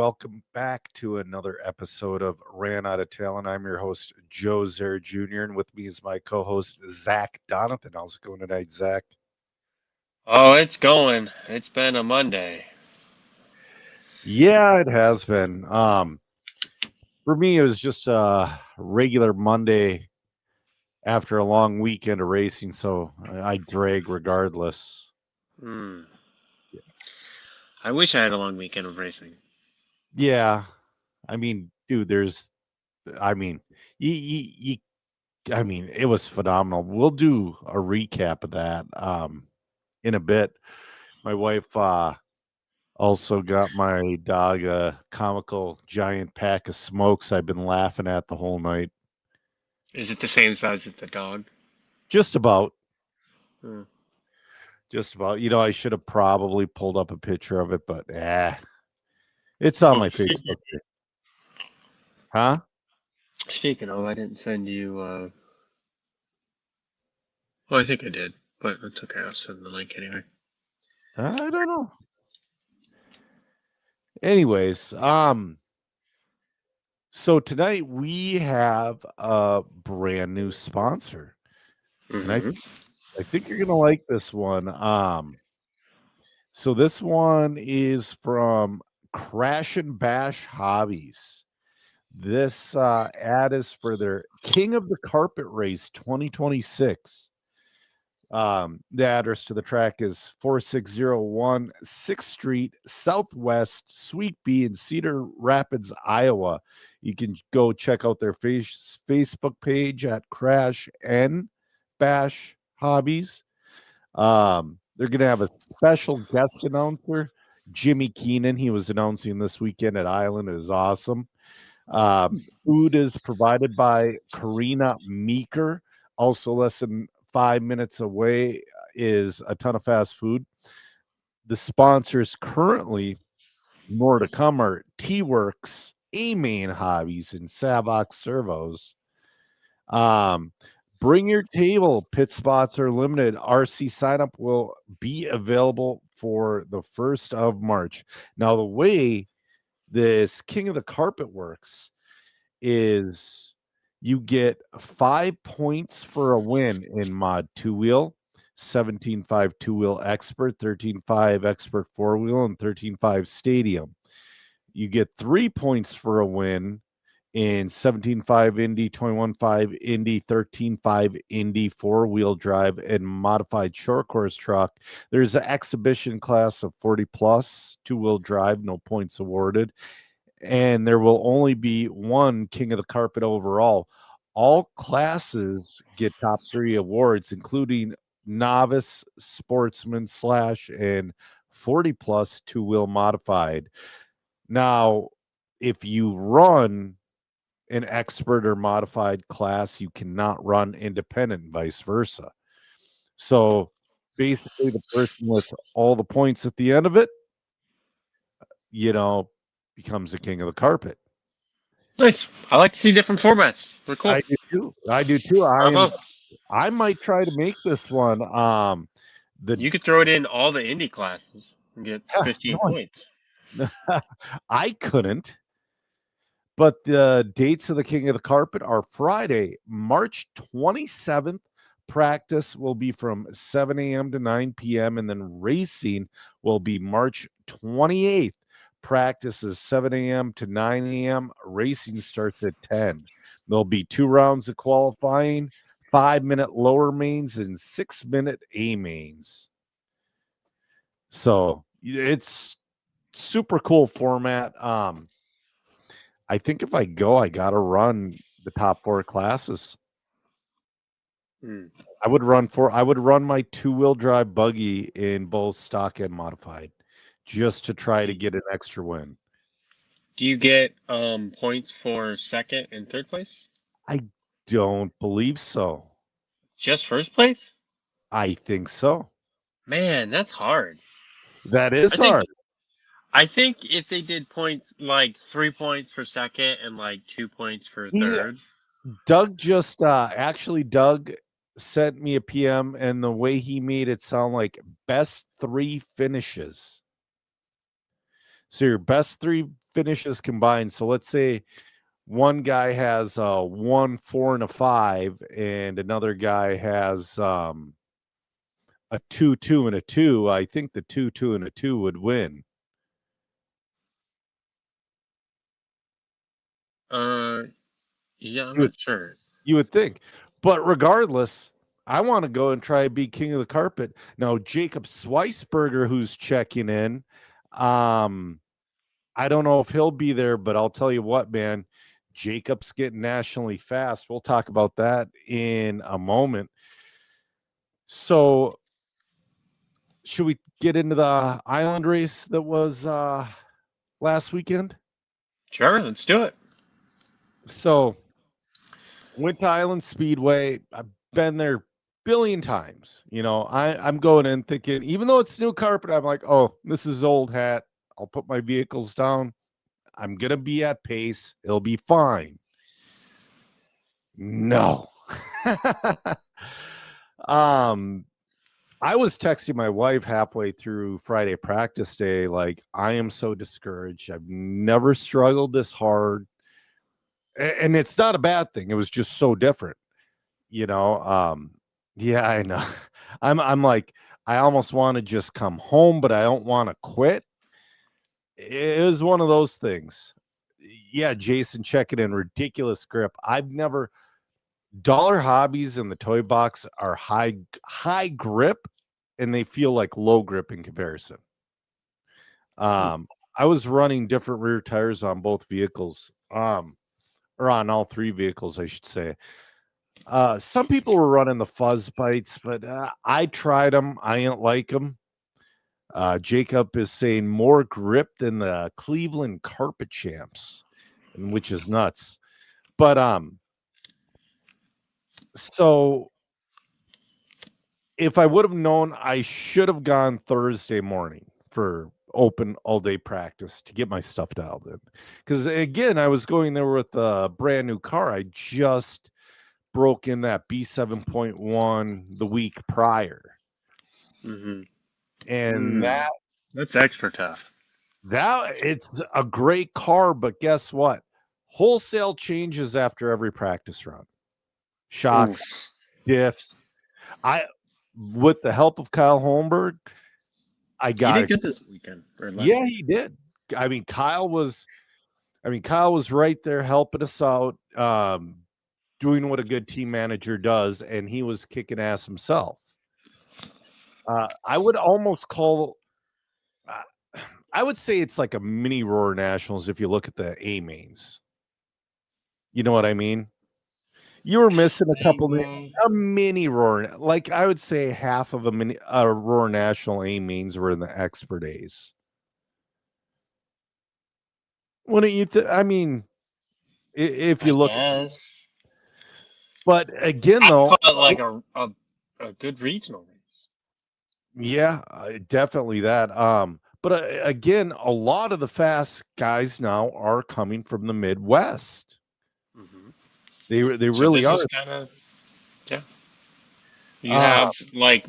welcome back to another episode of Ran Out of Talent. I'm your host, Joe Zer Jr., and with me is my co host, Zach Donathan. How's it going tonight, Zach? Oh, it's going. It's been a Monday. Yeah, it has been. For me, it was just a regular Monday after a long weekend of racing, so I drag regardless. Hmm. I wish I had a long weekend of racing. Yeah, I mean, dude, I mean, you I mean, it was phenomenal. We'll do a recap of that in a bit. My wife also got my dog a comical giant pack of smokes I've been laughing at the whole night. Is it the same size as the dog? Just about, Hmm. just about. I should have probably pulled up a picture of it, but it's on Oh, my Facebook page. Huh? speaking of, I didn't send you. Well, I think I did, but it's okay. I'll send the link anyway. I don't know. Anyways, so tonight we have a brand new sponsor. And I Mm-hmm. I think you're gonna like this one. So this one is from Crash and Bash Hobbies. This ad is for their King of the Carpet Race 2026. The address to the track is 4601 6th Street, Southwest, Suite B in Cedar Rapids, Iowa. You can go check out their Facebook page at Crash and Bash Hobbies. They're going to have a special guest announcer, Jimmy Keenan. He was announcing this weekend at Island. It was awesome. Food is provided by Karina Meeker. Also, less than 5 minutes away is a ton of fast food. The sponsors currently, more to come, are T Works, A Main Hobbies, and Savox Servos. Um, Bring your table. Pit spots are limited. RC sign up will be available for the 1st of March. Now, the way this King of the Carpet works is you get 5 points for a win in mod 2-wheel, 17.5 2-wheel expert, 13.5 expert 4-wheel, and 13.5 stadium. You get 3 points for a win in 17.5 Indy, 21.5 Indy, 13.5 Indy 4-wheel drive, and modified short course truck. There's an exhibition class of 40 plus 2-wheel drive, no points awarded. And there will only be one King of the Carpet overall. All classes get top 3 awards, including novice, sportsman slash, and 40 plus 2-wheel modified. Now, if you run an expert or modified class, you cannot run independent and vice versa. So basically, the person with all the points at the end of it, you know, becomes the king of the carpet. Nice. I like to see different formats. They're cool. I do too. I do too. Bravo. I might try to make this one. The You could throw it in all the indie classes and get 15 no, points. I couldn't. But the dates of the King of the Carpet are Friday, March 27th. Practice will be from 7 a.m. to 9 p.m. And then racing will be March 28th. Practice is 7 a.m. to 9 a.m. Racing starts at 10. There'll be 2 rounds of qualifying, 5-minute lower mains, and 6-minute A mains. So it's super cool format. I think if I go, I gotta run the top 4 classes. Hmm. I would run my 2-wheel drive buggy in both stock and modified just to try to get an extra win. Do you get points for second and third place? I don't believe so. Just first place? I think so. Man, that's hard. That is I think hard. I think if they did points like 3 points for second and like 2 points for He third. Doug just actually Doug sent me a PM, and the way he made it sound like best 3 finishes. So your best 3 finishes combined. So let's say one guy has a 1, 4, and a 5, and another guy has a 2, 2, and a 2. I think the 2, 2, and a 2 would win. Yeah, I'm You would, not sure. you would think. But regardless, I want to go and try and be king of the carpet. Now, Jacob Sweisberger, who's checking in, I don't know if he'll be there, but I'll tell you what, man, Jacob's getting nationally fast. We'll talk about that in a moment. So, should we get into the island race that was last weekend? Sure, let's do it. So, went to Island Speedway. I've been there a billion times. I'm going in thinking, even though it's new carpet, I'm like, oh, this is old hat. I'll put my vehicles down. I'm gonna be at pace. It'll be fine. No. I was texting my wife halfway through Friday practice day, like, I am so discouraged. I've never struggled this hard. And it's not a bad thing. It was just so different, you know. Yeah, I know. I'm like, I almost want to just come home, but I don't want to quit. It was one of those things. Yeah, Jason checking in, ridiculous grip. I've never Dollar Hobbies and the toy box are high grip, and they feel like low grip in comparison. I was running different rear tires on both vehicles, or on all three vehicles, I should say. Some people were running the fuzz bites, but I tried them. I didn't like them. Jacob is saying more grip than the Cleveland Carpet Champs, and which is nuts. But so if I would have known, I should have gone Thursday morning for open all day practice to get my stuff dialed in. Because again, I was going there with a brand new car. I just broke in that B7.1 the week prior. And that's extra tough. That it's a great car, but guess what? Wholesale changes after every practice run. Shocks, diffs. With the help of Kyle Holmberg, I got He it. did good this weekend. Yeah, he did. I mean, Kyle was right there helping us out, doing what a good team manager does, and he was kicking ass himself. I would almost call. I would say it's like a mini Roar Nationals if you look at the A mains. You know what I mean? You were missing a couple of a mini Roar, like I would say half of a Roar National A mains were in the expert A's. Wouldn't you? I mean, if you look, but again, though, I call it like a good regional race. Yeah, definitely that. But again, a lot of the fast guys now are coming from the Midwest. They really are. Kind of, yeah. You have like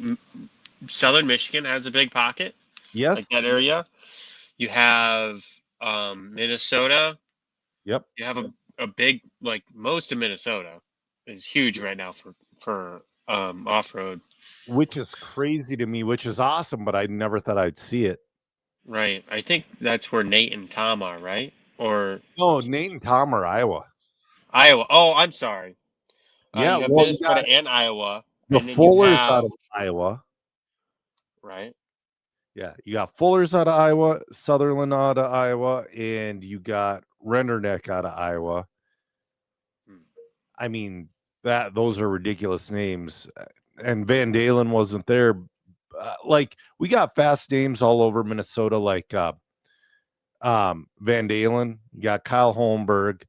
Southern Michigan has a big pocket. Yes, like that area. You have Minnesota. Yep. You have a big, like most of Minnesota is huge right now for off road. Which is crazy to me, which is awesome, but I never thought I'd see it. Right. I think that's where Nate and Tom are, right? Or no, Nate and Tom are Iowa. Iowa. Oh, I'm sorry. Yeah, you have well, Minnesota and Iowa. The and then Fullers out of Iowa. Right. Yeah, you got Fullers out of Iowa, Sutherland out of Iowa, and you got Renderneck out of Iowa. I mean, those are ridiculous names. And Van Dalen wasn't there. Like, we got fast names all over Minnesota, like Van Dalen. You got Kyle Holmberg.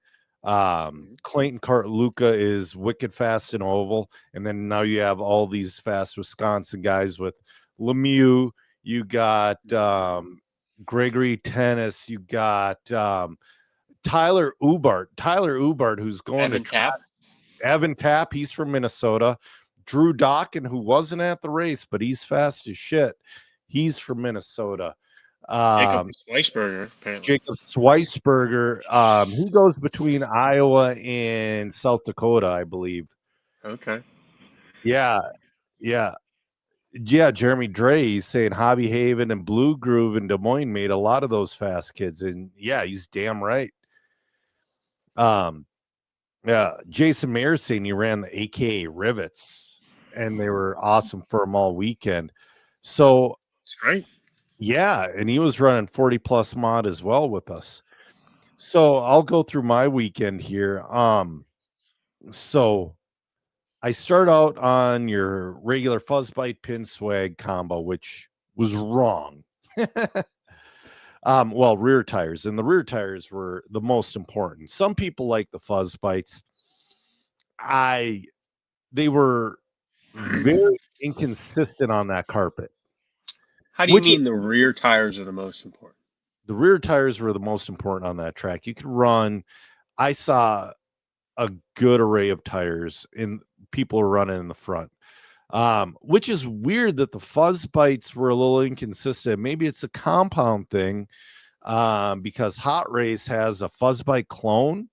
Clayton Luca is wicked fast in oval. And then now you have all these fast Wisconsin guys with Lemieux. You got Gregory Tennis. You got Tyler Ubart, who's going Evan to Tapp. Evan Tapp, he's from Minnesota. Drew Dokken, who wasn't at the race, but he's fast as shit. He's from Minnesota. Jacob Um, Weisberger, apparently. Jacob Sweisberger. He goes between Iowa and South Dakota, I believe. Okay. Yeah, yeah, yeah. Jeremy Dre, he's saying Hobby Haven and Blue Groove in Des Moines made a lot of those fast kids, and yeah, he's damn right. Um, yeah, Jason Mayer saying he ran the AKA rivets, and they were awesome for him all weekend. So It's great. yeah, and he was running 40 plus mod as well with us. So I'll go through my weekend here. So I start out on your regular Fuzzbite pin swag combo, which was wrong. Well, rear tires, and the rear tires were the most important. Some people like the fuzz bites. They were very inconsistent on that carpet. How do you Which mean the rear tires are the most important? the rear tires were the most important on that track. You could run. I saw a good array of tires and people are running in the front. Which is weird that the fuzz bites were a little inconsistent. Maybe it's a compound thing, because Hot Race has a fuzz bite clone,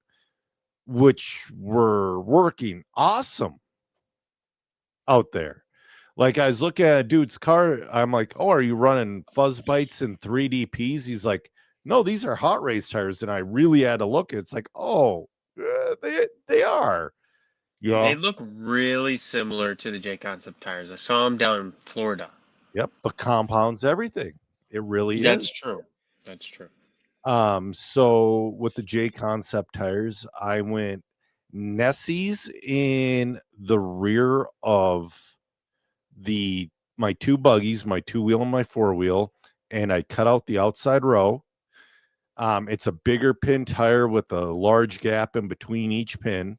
which were working awesome out there. Like I was looking at a dude's car, I'm like, "Oh, are you running fuzz bites and 3DPs?" He's like, "No, these are Hot Race tires." And I really had to look. It's like, "Oh, they are." You They know? look really similar to the J Concept tires. I saw them down in Florida. Yep, the compounds everything. It really That's is. true. That's true. So with the J Concept tires, I went Nessie's in the rear of the my two buggies, my two wheel and my four wheel, and I cut out the outside row. It's a bigger pin tire with a large gap in between each pin.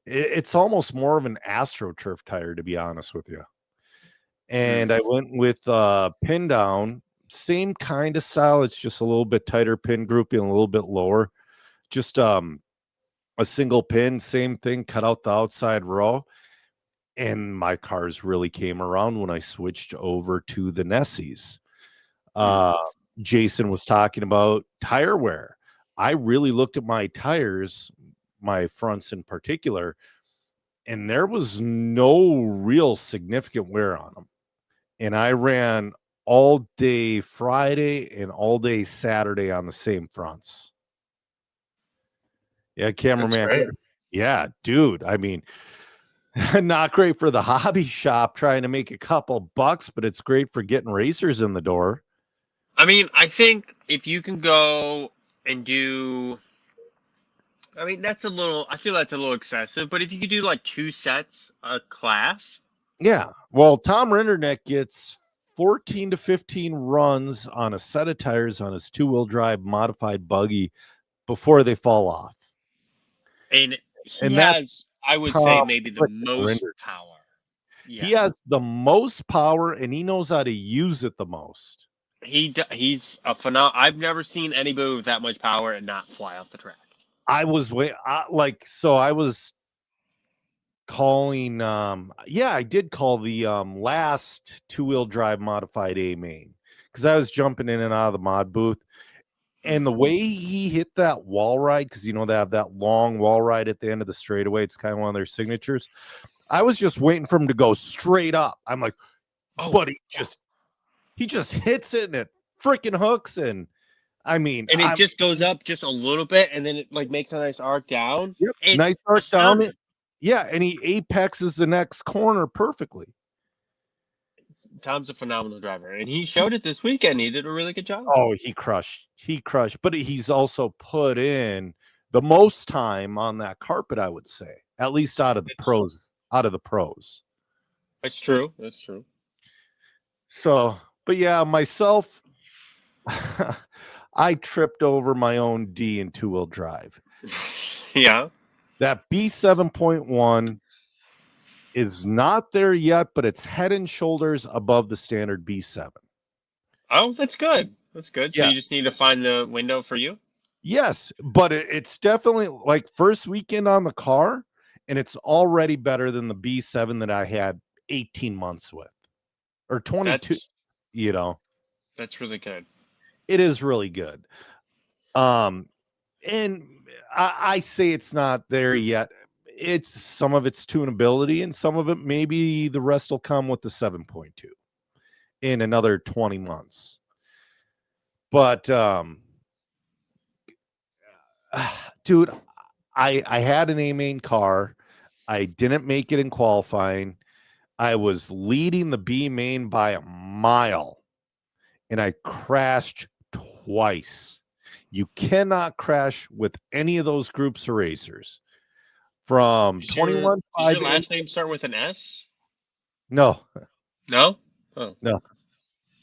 It's almost more of an AstroTurf tire, to be honest with you. And I went with pin down, same kind of style. It's just a little bit tighter pin grouping, a little bit lower. Just a single pin, same thing, cut out the outside row. And my cars really came around when I switched over to the Nessies. Uh, Jason was talking about tire wear. I really looked at my tires, my fronts in particular, and there was no real significant wear on them. And I ran all day Friday and all day Saturday on the same fronts. Yeah, That's cameraman. great. Yeah, dude. I mean, not great for the hobby shop trying to make a couple bucks, but it's great for getting racers in the door. I mean, I think if you can go and do, I mean, that's a little, I feel that's a little excessive, but if you could do like 2 sets a class, Yeah. Well, Tom Rinderneck gets 14 to 15 runs on a set of tires on his two-wheel drive modified buggy before they fall off. and he And that's has, I would say, Tom maybe the most Rinderneck. power. Yeah. He has the most power and he knows how to use it the most. He's a phenomenal. I've never seen anybody with that much power and not fly off the track. I was I was calling I did call the last two-wheel drive modified A main because I was jumping in and out of the mod booth. And the way he hit that wall ride, because they have that long wall ride at the end of the straightaway, it's kind of one of their signatures. I was just waiting for him to go straight up. I'm like, but he just hits it and it freaking hooks. And I mean, and it just goes up just a little bit, and then it like makes a nice arc down. Yep, nice arc down it. Yeah, and he apexes the next corner perfectly. Tom's a phenomenal driver, and he showed it this weekend. He did a really good job. Oh, he crushed. But he's also put in the most time on that carpet, I would say, at least out of the pros. That's true. That's true. So, but yeah, myself, I tripped over my own D in two-wheel drive. Yeah. That B7.1 is not there yet, but it's head and shoulders above the standard B7. Oh, that's good. That's good. So Yes. you just need to find the window for you? Yes, but it's definitely like first weekend on the car, and it's already better than the B7 that I had 18 months with, or 22. That's really good. It is really good. And I say it's not there yet. It's some of it's tunability, and some of it maybe the rest will come with the 7.2 in another 20 months. But dude, I had an A main car. I didn't make it in qualifying. I was leading the B main by a mile, and I crashed twice. You cannot crash with any of those groups of racers. From Does your 21.5 last name start with an S? No, No. Oh, no.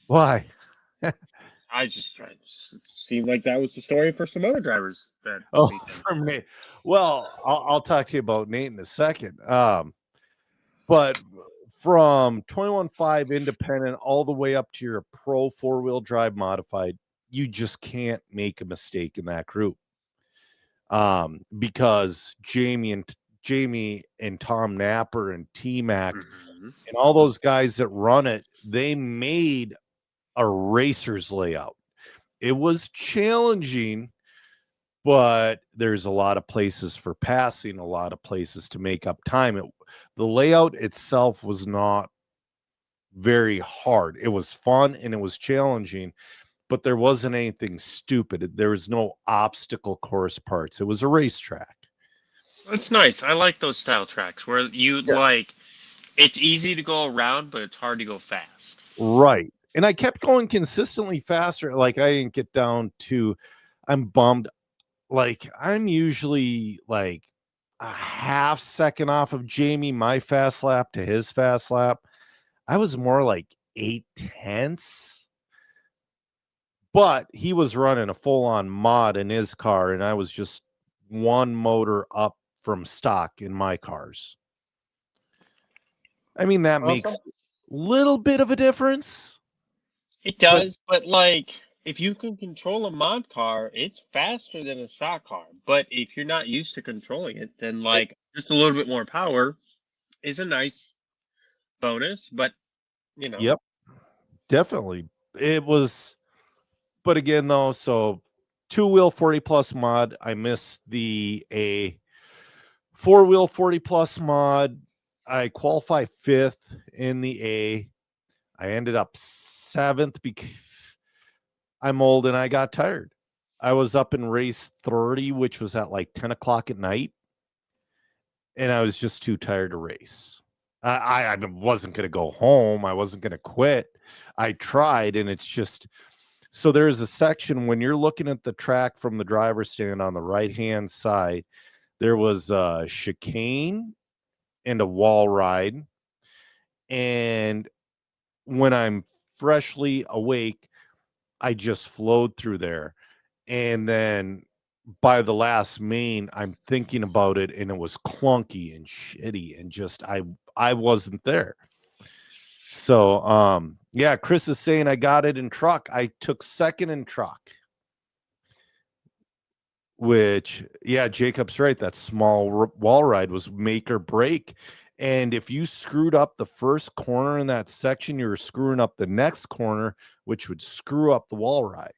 Why? I just seemed like that was the story for some other drivers that Oh, weekend. from Nate. Well, I'll talk to you about Nate in a second. But from 21.5 independent all the way up to your pro four-wheel drive modified, you just can't make a mistake in that group. Because Jamie and Tom Napper and T-Mac and all those guys that run it, they made a racer's layout. It was challenging, but there's a lot of places for passing, a lot of places to make up time. The layout itself was not very hard. It was fun and it was challenging, but there wasn't anything stupid. There was no obstacle course parts. It was a racetrack. That's nice. I like those style tracks where you like it's easy to go around, but it's hard to go fast. Right. And I kept going consistently faster. Like I didn't get down to, I'm bummed. Like I'm usually like a half second off of Jamie, my fast lap to his fast lap. I was more like 8/10, but he was running a full on mod in his car, and I was just one motor up from stock in my cars. I mean, that makes a little bit of a difference. It does, but like if you can control a mod car, it's faster than a stock car. But if you're not used to controlling it, then like just a little bit more power is a nice bonus. But you know, Yep, definitely. It was, but again, though, so two-wheel 40 plus mod, I missed the A. Four-wheel 40 plus mod, I qualify fifth in the A. I ended up seventh because I'm old and I got tired. I was up in race 30, which was at like 10 o'clock at night, and I was just too tired to race. I wasn't going to go home. I wasn't going to quit. I tried, and it's just so there's a section when you're looking at the track from the driver's stand on the right-hand side, there was a chicane and a wall ride. And when I'm freshly awake, I just flowed through there. And then by the last main, I'm thinking about it, and it was clunky and shitty, and just I wasn't there. So yeah, Chris is saying I got it in truck. I took second in truck. Which, yeah, Jacob's right. That small wall ride was make or break. And if you screwed up the first corner in that section, you were screwing up the next corner, which would screw up the wall ride.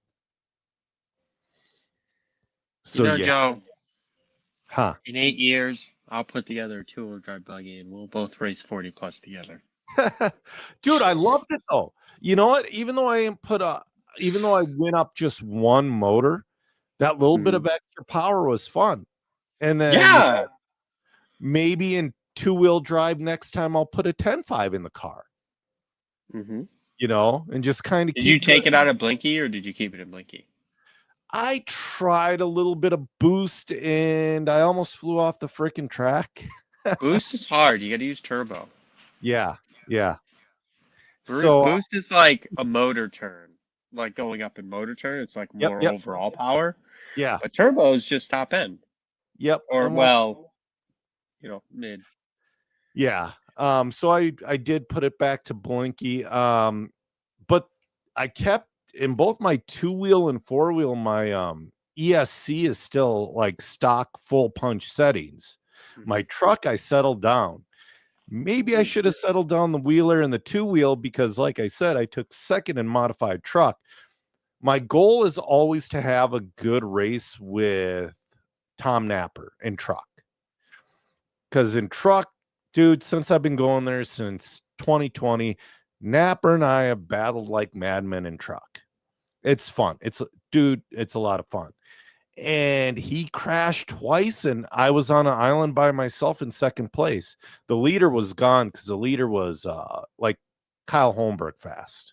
So, you know, yeah. Joe, Huh. in 8 years, I'll put together a two-wheel drive buggy and we'll both race 40 plus together. Dude, I loved it though. You know what? Even though I went up just one motor, that little bit of extra power was fun. And then Yeah. maybe in two-wheel drive next time I'll put a 10.5 in the car. You know, and just kind of Did you take it out of Blinky or did you keep it in Blinky? I tried a little bit of boost and I almost flew off the freaking track. Boost is hard. You got to use turbo. Yeah. So boost is like a motor turn, like going up in motor turn. It's like more overall power. Yeah. But turbo is just top end. Yep. Or well, mid. Yeah. So I did put it back to Blinky. But I kept in both my two-wheel and four-wheel, my ESC is still like stock full punch settings. My truck, I settled down. Maybe I should have settled down the wheeler and the two-wheel because, like I said, I took second in modified truck. My goal is always to have a good race with Tom Napper in truck. Because in truck, dude, since I've been going there since 2020, Napper and I have battled like madmen in truck. It's fun. It's a lot of fun. And he crashed twice, and I was on an island by myself in second place. The leader was gone because the leader was like Kyle Holmberg fast.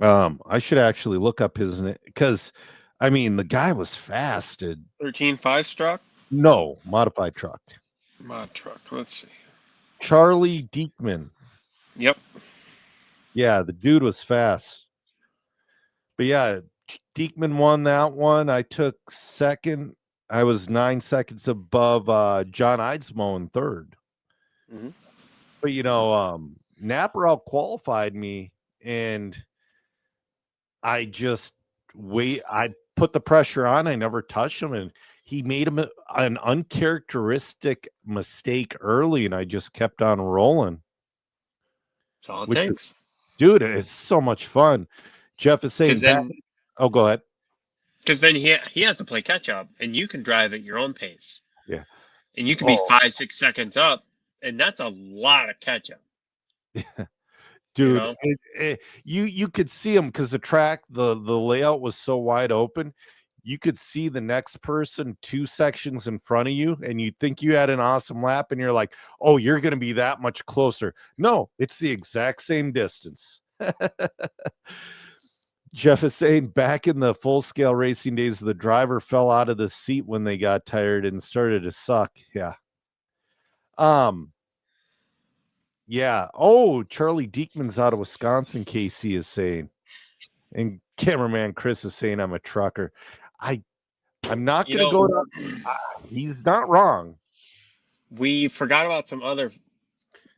I should actually look up his name because I mean the guy was fast. 13.5 struck? No, modified truck. Mod truck. Let's see. Charlie Diekman. Yep. Yeah, the dude was fast. But yeah, Diekman won that one. I took second. I was 9 seconds above John Eidsmoe in third. Mhm. But you know, Napper out qualified me, and I just I put the pressure on. I never touched him, and he made an uncharacteristic mistake early, and I just kept on rolling. That's all it Which is, takes. dude, it's so much fun. Jeff is saying back. Oh, go ahead. Because then he has to play catch up, and you can drive at your own pace. Yeah. And you can be 5-6 seconds up, and that's a lot of catch up. Yeah. Dude, you know? You could see him because the track, the layout was so wide open. You could see the next person 2 sections in front of you, and you think you had an awesome lap, and you're like, oh, you're going to be that much closer. No, it's the exact same distance. Jeff is saying back in the full scale racing days, the driver fell out of the seat when they got tired and started to suck. Yeah. Yeah. Oh, Charlie Diekman's out of Wisconsin, KC is saying. And cameraman Chris is saying I'm a trucker. I'm not going to go to. He's not wrong. We forgot about some other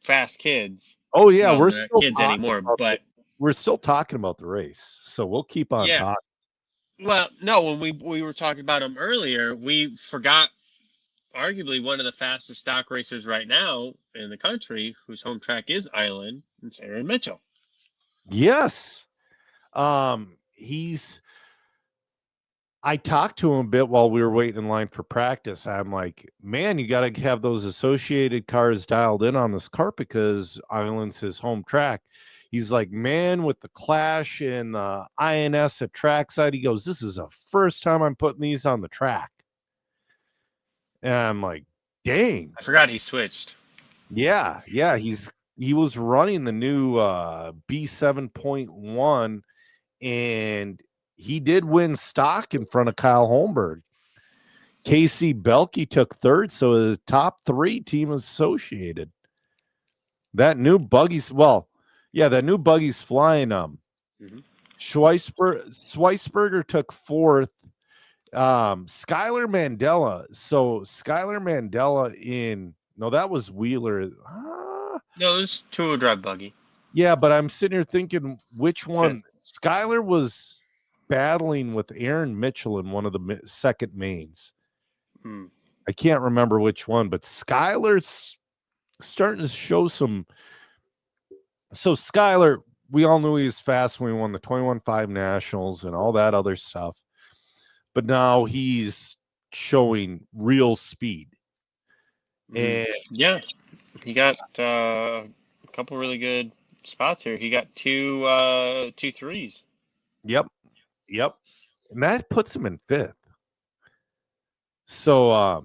fast kids. Oh yeah, well, we're not still kids anymore, but we're still talking about the race, so we'll keep on talking. Well, no, when we were talking about him earlier, we forgot arguably one of the fastest stock racers right now in the country, whose home track is Island. It's Aaron Mitchell. Yes. I talked to him a bit while we were waiting in line for practice. I'm like, man, you got to have those associated cars dialed in on this cart because Island's his home track. He's like, man, with the Clash and the INS at trackside, he goes, this is the first time I'm putting these on the track. And I'm like, dang. I forgot he switched. Yeah. He was running the new B7.1, and he did win stock in front of Kyle Holmberg. Casey Belkey took third, so the top 3 team associated. That new buggy's that new buggy's flying. Schweisberger took fourth. Skylar Mandela. So Skylar Mandela that was Wheeler. No, it was 2-wheel drive buggy. Yeah, but I'm sitting here thinking which one. Skylar was battling with Aaron Mitchell in one of the second mains. I can't remember which one, but Skylar's starting to show some. So Skylar, we all knew he was fast when we won the 21.5 Nationals and all that other stuff. But now he's showing real speed. And yeah, he got a couple really good spots here. He got two 3s. Yep. And that puts him in 5th. So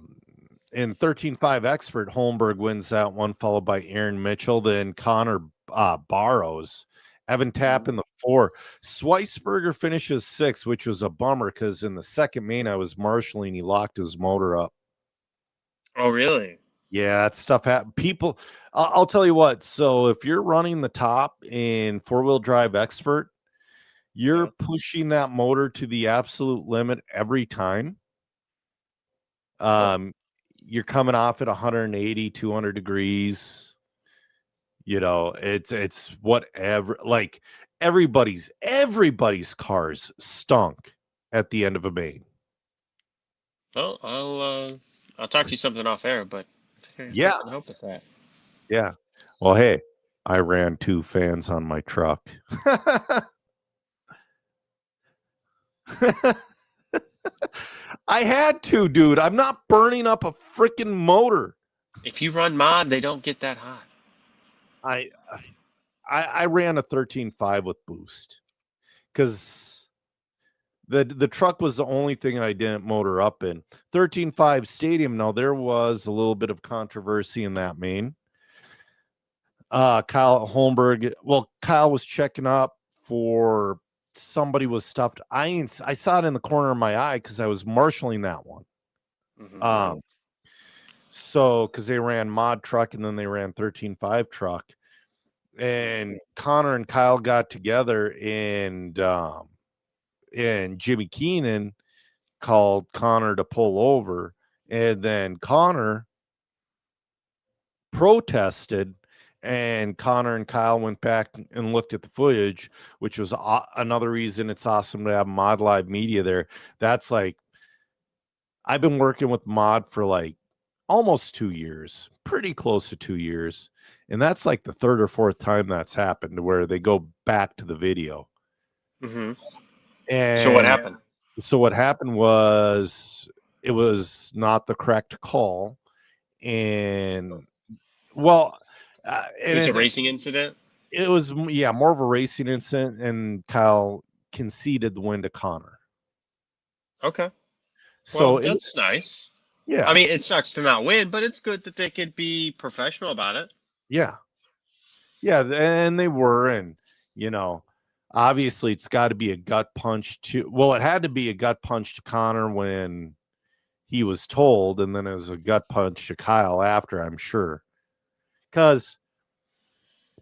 in 13.5 Expert, Holmberg wins that one, followed by Aaron Mitchell, then Connor Barrows, Evan Tapp in the 4. Schweisberger finishes 6th, which was a bummer because in the second main I was marshalling, he locked his motor up. Oh, really? Yeah, that stuff happened. People, I'll tell you what. So if you're running the top in 4-wheel drive Expert, you're pushing that motor to the absolute limit every time. You're coming off at 180, 200 degrees. You know, it's whatever. Like everybody's cars stunk at the end of a main. Well, I'll talk to you something off air, but yeah, I help with that. Yeah. Well, hey, I ran 2 fans on my truck. I had to, dude. I'm not burning up a freaking motor. If you run mod, they don't get that hot. I ran a 13.5 with boost because the truck was the only thing I didn't motor up in. 13.5 Stadium. Now there was a little bit of controversy in that main. Kyle Holmberg. Well, Kyle was checking up for somebody was stuffed. I saw it in the corner of my eye because I was marshaling that one. Mm-hmm. So because they ran mod truck and then they ran 13.5 truck, and Connor and Kyle got together and Jimmy Keenan called Connor to pull over, and then Connor protested, and Connor and Kyle went back and looked at the footage, which was another reason it's awesome to have Mod Live Media there. That's like, I've been working with Mod for like almost 2 years, pretty close to 2 years. And that's like the third or fourth time that's happened where they go back to the video. Mm-hmm. And so what happened? So what happened was it was not the correct call. And well, It was a racing incident. It was, yeah, more of a racing incident, and Kyle conceded the win to Connor. Okay. So well, that's nice. Yeah. I mean, it sucks to not win, but it's good that they could be professional about it. Yeah. Yeah, and they were, and obviously it's got to be a gut punch to, well, it had to be a gut punch to Connor when he was told, and then as a gut punch to Kyle after, I'm sure. Because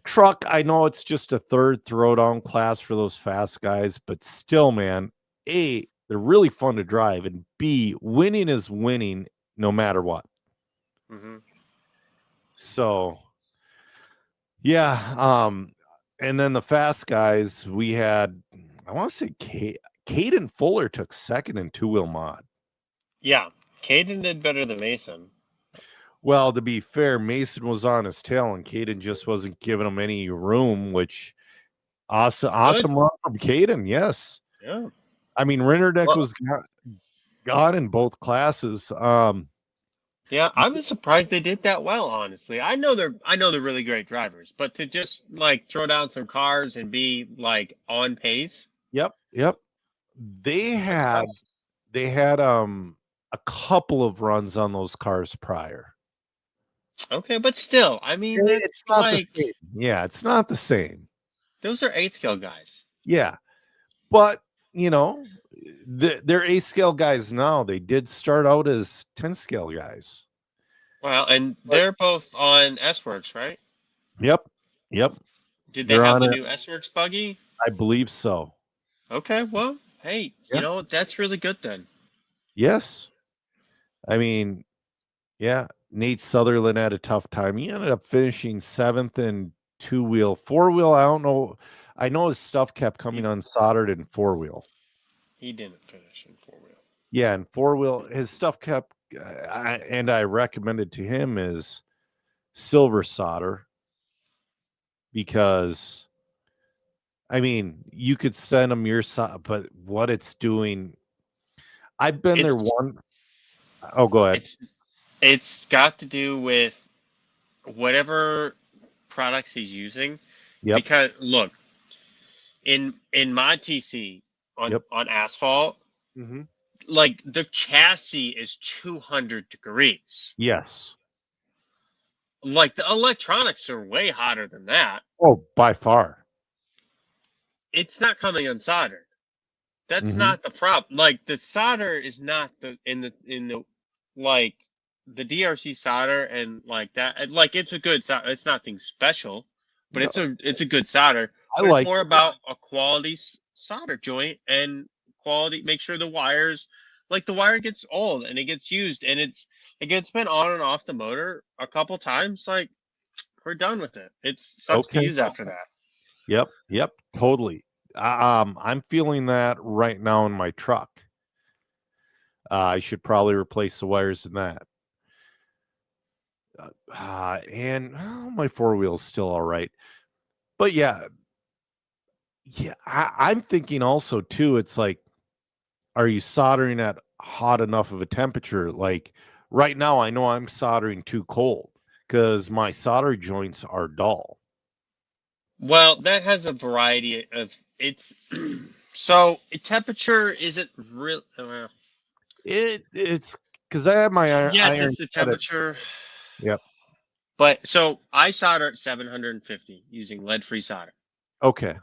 truck, I know it's just a third throwdown class for those fast guys, but still, man, A, they're really fun to drive, and B, winning is winning no matter what. Mm-hmm. So, yeah, and then the fast guys, we had, I want to say Caden Fuller took second in two-wheel mod. Yeah, Caden did better than Mason. Well, to be fair, Mason was on his tail, and Caden just wasn't giving him any room, which awesome run from Caden, yes. Yeah. I mean, Rinderdeck was gone in both classes. Yeah, I was surprised they did that well, honestly. I know they're really great drivers, but to just like throw down some cars and be like on pace. Yep. They had a couple of runs on those cars prior. Okay, but still, I mean, it's not the same. Yeah, it's not the same. Those are 8-scale guys. Yeah, but they're 8-scale guys now. They did start out as 10-scale guys. Well, and they're both on S-Works, right? Yep. Did they have the new S-Works buggy? I believe so. Okay, well, hey, that's really good then. Yes. I mean, yeah, Nate Sutherland had a tough time. He ended up finishing 7th in two-wheel. Four-wheel, I don't know. I know his stuff kept coming unsoldered in four-wheel. He didn't finish in four-wheel. Yeah, in four-wheel, his stuff kept, and I recommended to him is silver solder, because, I mean, you could send him your solder, but what it's doing, I've been there one. Oh, go ahead. It's got to do with whatever products he's using. Yep. Because look, in Mod TC on asphalt, like the chassis is 200 degrees. Yes. Like the electronics are way hotter than that. Oh, by far. It's not coming unsoldered. That's not the problem. Like the solder is not in the like the DRC solder and like that. Like it's a good solder. It's nothing special, but it's a good solder. It's more about a quality solder joint and quality. Make sure the wires, like the wire gets old and it gets used and it gets been on and off the motor a couple times. Like we're done with it. It sucks to use after that. Yep, totally. I'm feeling that right now in my truck. I should probably replace the wires in that. And my four-wheel is still all right. But yeah, I'm thinking also too, it's like are you soldering at hot enough of a temperature? Like right now, I know I'm soldering too cold because my solder joints are dull. Well, that has a variety of it's so temperature isn't real. It's because I have my Yes, iron it's the set at temperature. yep. But so I solder at 750 using lead-free solder. Okay.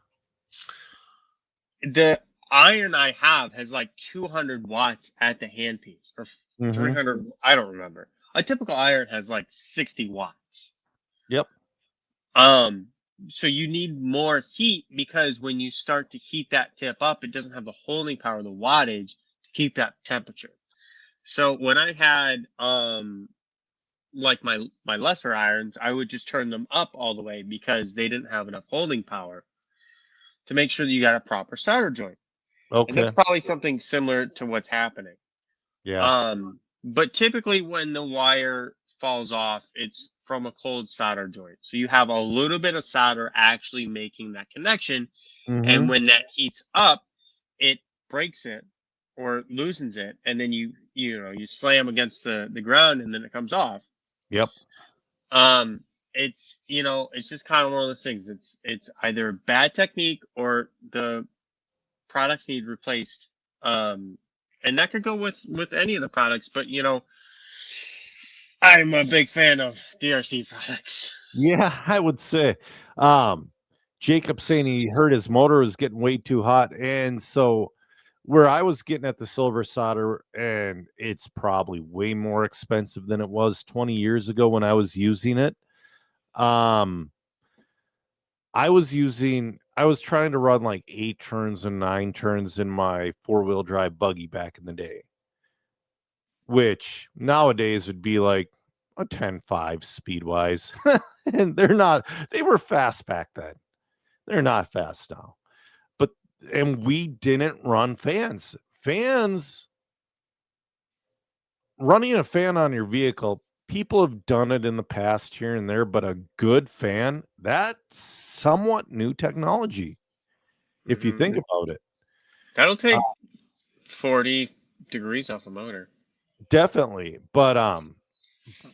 The iron I have has like 200 watts at the handpiece or Mm-hmm. 300. I don't remember. A typical iron has like 60 watts. Yep. Um, so you need more heat because when you start to heat that tip up, it doesn't have the holding power, the wattage to keep that temperature. So when I had like my lesser irons, I would just turn them up all the way because they didn't have enough holding power to make sure that you got a proper solder joint. And that's Okay. probably something similar to what's happening. Yeah. But typically when the wire falls off, it's from a cold solder joint. So you have a little bit of solder actually making that connection. And Mm-hmm. when that heats up, it breaks it or loosens it. And then you slam against the ground and then it comes off. Yep. Um, it's just kind of one of those things. It's either bad technique or the products need replaced. And that could go with any of the products, but I'm a big fan of DRC products. Yeah, I would say. Um, Jacob saying he heard his motor was getting way too hot, and so where I was getting at the silver solder, and it's probably way more expensive than it was 20 years ago when I was using it. Um, I was trying to run like 8 turns and 9 turns in my 4-wheel drive buggy back in the day, which nowadays would be like a 10.5 speed wise. And they were fast back then. They're not fast now. But and we didn't run fans. Fans running a fan on your vehicle, people have done it in the past here and there, but a good fan, that's somewhat new technology if you think Mhm. about it. That'll Uh, take 40 degrees off a motor. Definitely. But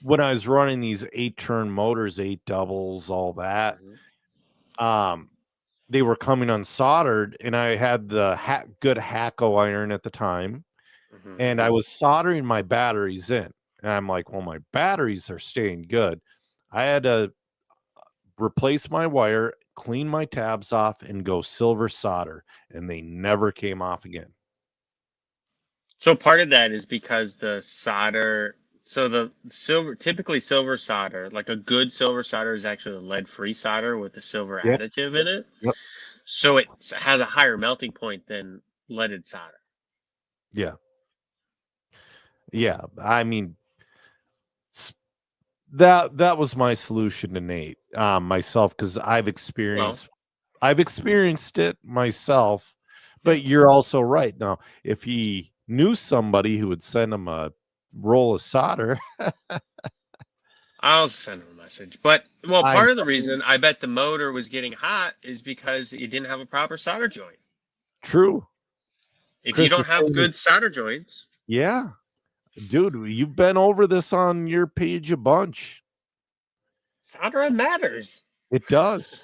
when I was running these 8-turn motors, 8 doubles, all that, Mhm. um they were coming unsoldered, and I had the good Hacko iron at the time, Mhm. and I was soldering my batteries in. And I'm like, well, my batteries are staying good. I had to replace my wire, clean my tabs off, and go silver solder, and they never came off again. So part of that is because the solder, so the typically silver solder, like a good silver solder is actually a lead-free solder with the silver Yeah. additive in it. Yep. So it has a higher melting point than leaded solder. Yeah. Yeah. I mean, that was my solution to Nate, myself, because Well, I've experienced it myself, yeah. but you're also right. Now, if he knew somebody who would send him a roll of solder, I'll send him a message. But well, I part of the reason I bet the motor was getting hot is because it didn't have a proper solder joint. true. If you Chris don't is have saying good this. solder joints, Yeah, dude, you've been over this on your page a bunch. soldering matters. It does.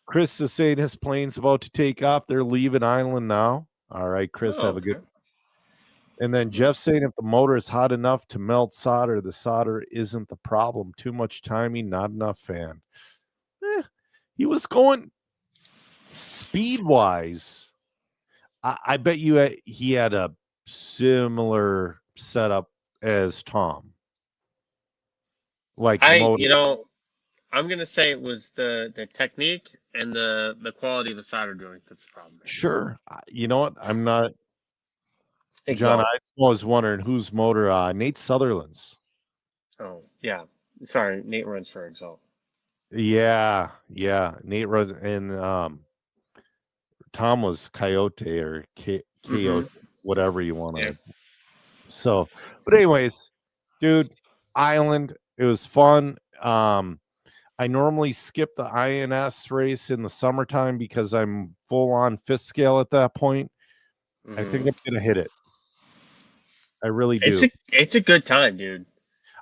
Chris is saying his plane's about to take off. They're leaving island now. All right, Chris, Oh, have a good. okay. And then Jeff saying if the motor is hot enough to melt solder, the solder isn't the problem. Too much timing, not enough fan. Eh, he was going speed wise. I bet you he had a similar setup as Tom, like I, motor. you know, I'm gonna say it was the technique and the quality of the solder joint that's the problem. Sure. You know what? I'm not. John, I Exalt. was wondering whose motor. Nate Sutherland's. Oh, yeah. Sorry, Nate runs for Exalt. Yeah, yeah. Nate was and Tom was Coyote or Mm-hmm. Coyote, whatever you want Yeah. to. So, but anyways, dude, Island, it was fun. I normally skip the INS race in the summertime because I'm full on fifth scale at that point. I think Mhm. I'm gonna hit it. I really do. It's a good time, dude.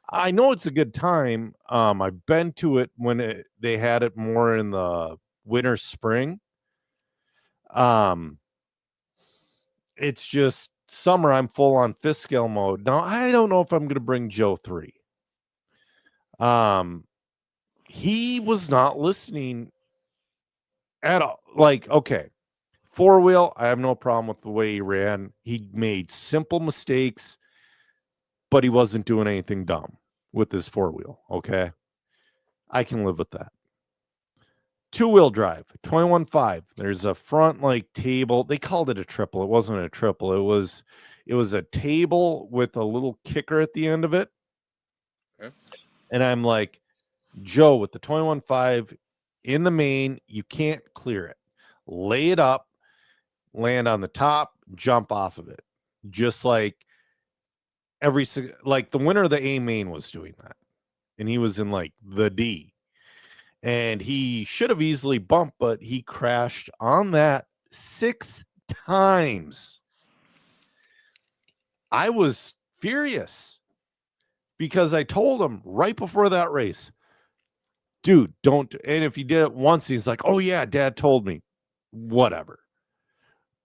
I know it's a good time. I've been to it when they had it more in the winter, spring. Um, it's just summer. I'm full on fifth scale mode now. I don't know if I'm gonna bring Joe 3. Um, he was not listening at all. Like, okay, four wheel, I have no problem with the way he ran. He made simple mistakes, but he wasn't doing anything dumb with his four wheel. Okay. I can live with that. Two-wheel drive, 21.5. There's a front like table. They called it a triple. It wasn't a triple. It was a table with a little kicker at the end of it. Okay. And I'm like, Joe, with the 21.5 in the main, you can't clear it. Lay it up, land on the top, jump off of it. Just like like the winner of the A main was doing that. And he was in like the D. And he should have easily bumped, but he crashed on that 6 times. I was furious because I told him right before that race, dude, don't. And if he did it once, he's like, oh, yeah, dad told me, whatever.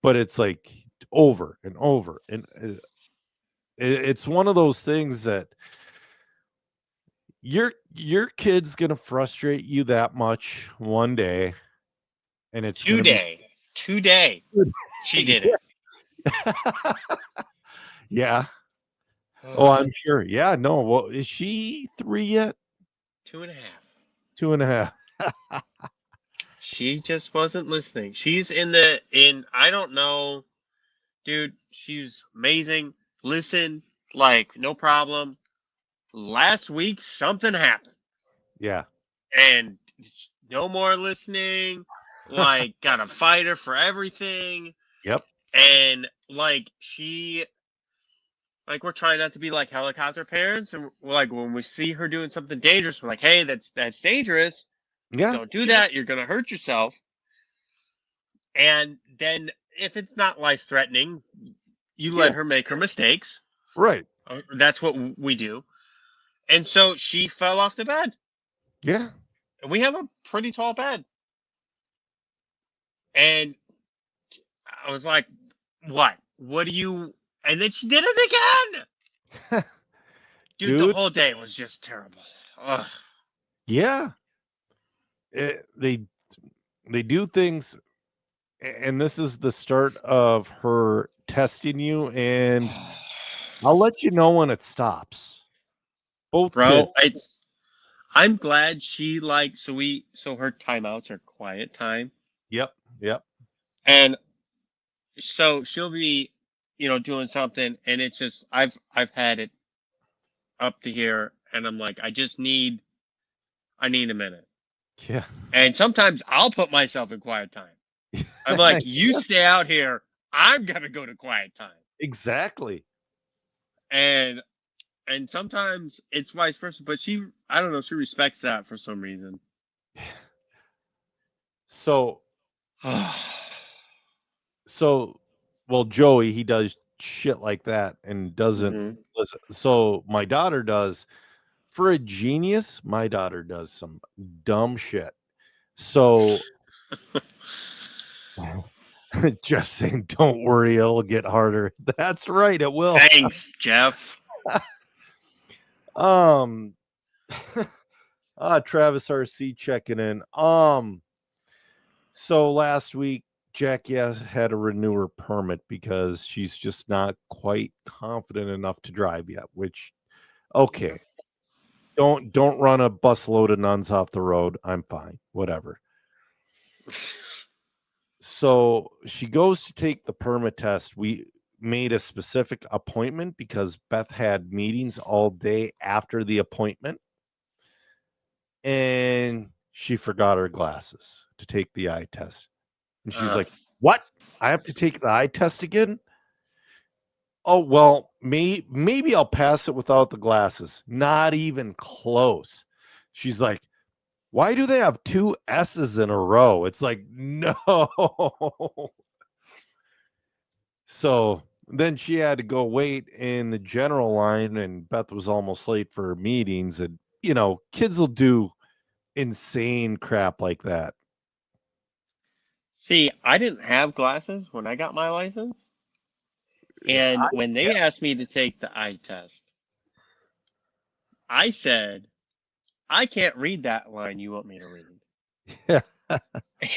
But it's like over and over. And it's one of those things that your kid's going to frustrate you that much one day. And it's going to be Today. She did it. Yeah. Oh, I'm sure. Yeah, no. Well, is she 3 yet? 2.5. 2.5. She just wasn't listening. She's I don't know, dude. She's amazing. Listen, like, no problem. Last week, something happened. Yeah. And no more listening. Like, got to fight her for everything. Yep. And, like, we're trying not to be like helicopter parents. And we're like, when we see her doing something dangerous, we're like, hey, that's dangerous. Yeah. Don't do that. You're going to hurt yourself. And then if it's not life threatening, you let her make her mistakes. Right. That's what we do. And so she fell off the bed. Yeah. And we have a pretty tall bed. And I was like, what? What do you. And then she did it again. Dude, the Dude. whole day was just terrible. Ugh. Yeah. They do things, and this is the start of her testing you, and I'll let you know when it stops. Both Bro, kids. I'm glad she so her timeouts are quiet time. Yep. Yep. And so she'll be, doing something, and it's just I've had it up to here, and I'm like, I need a minute. Yeah. And sometimes I'll put myself in quiet time. I'm like, you Yes. stay out here, I'm gonna go to quiet time. Exactly. And sometimes it's vice versa, but I don't know, she respects that for some reason. So well, Joey, he does shit like that and doesn't listen. So my daughter does. For a genius, my daughter does some dumb shit. So Jeff saying, don't worry, it'll get harder. That's right, it will. Thanks, Jeff. Travis RC checking in. So last week, Jackie had to renew her permit because she's just not quite confident enough to drive yet, which okay. Don't run a bus load of nuns off the road. I'm fine. Whatever. So she goes to take the permit test. We made a specific appointment because Beth had meetings all day after the appointment. And she forgot her glasses to take the eye test. And she's like, what? I have to take the eye test again? Oh, well, maybe I'll pass it without the glasses. Not even close. She's like, why do they have 2 S's in a row? It's like, no. So then she had to go wait in the general line, and Beth was almost late for her meetings. And, kids will do insane crap like that. See, I didn't have glasses when I got my license. And when they asked me to take the eye test, I said, I can't read that line you want me to read. Yeah.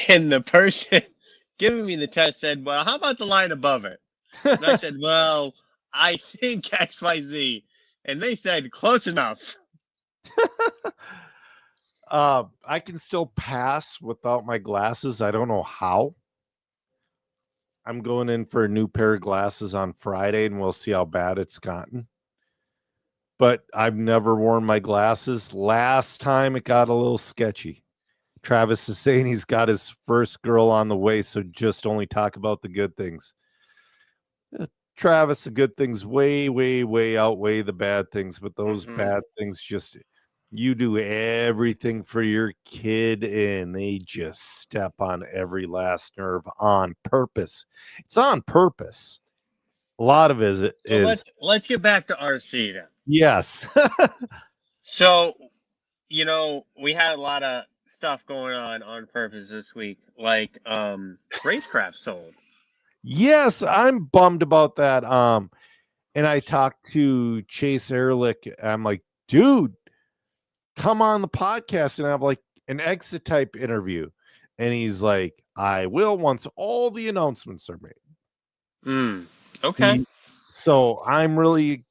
And the person giving me the test said, well, how about the line above it? And I said, well, I think XYZ. And they said, close enough. I can still pass without my glasses. I don't know how. I'm going in for a new pair of glasses on Friday, and we'll see how bad it's gotten. But I've never worn my glasses. Last time it got a little sketchy. Travis is saying he's got his first girl on the way, so just only talk about the good things. Travis, the good things way, way, way outweigh the bad things, but those bad things just, you do everything for your kid and they just step on every last nerve on purpose. It's on purpose. A lot of it is. Let's get back to RC then. Yes. So, we had a lot of stuff going on purpose this week, like racecraft sold. Yes, I'm bummed about that. And I talked to Chase Ehrlich. I'm like, dude, come on the podcast and have like an exit type interview. And he's like, I will once all the announcements are made. Okay. So I'm really,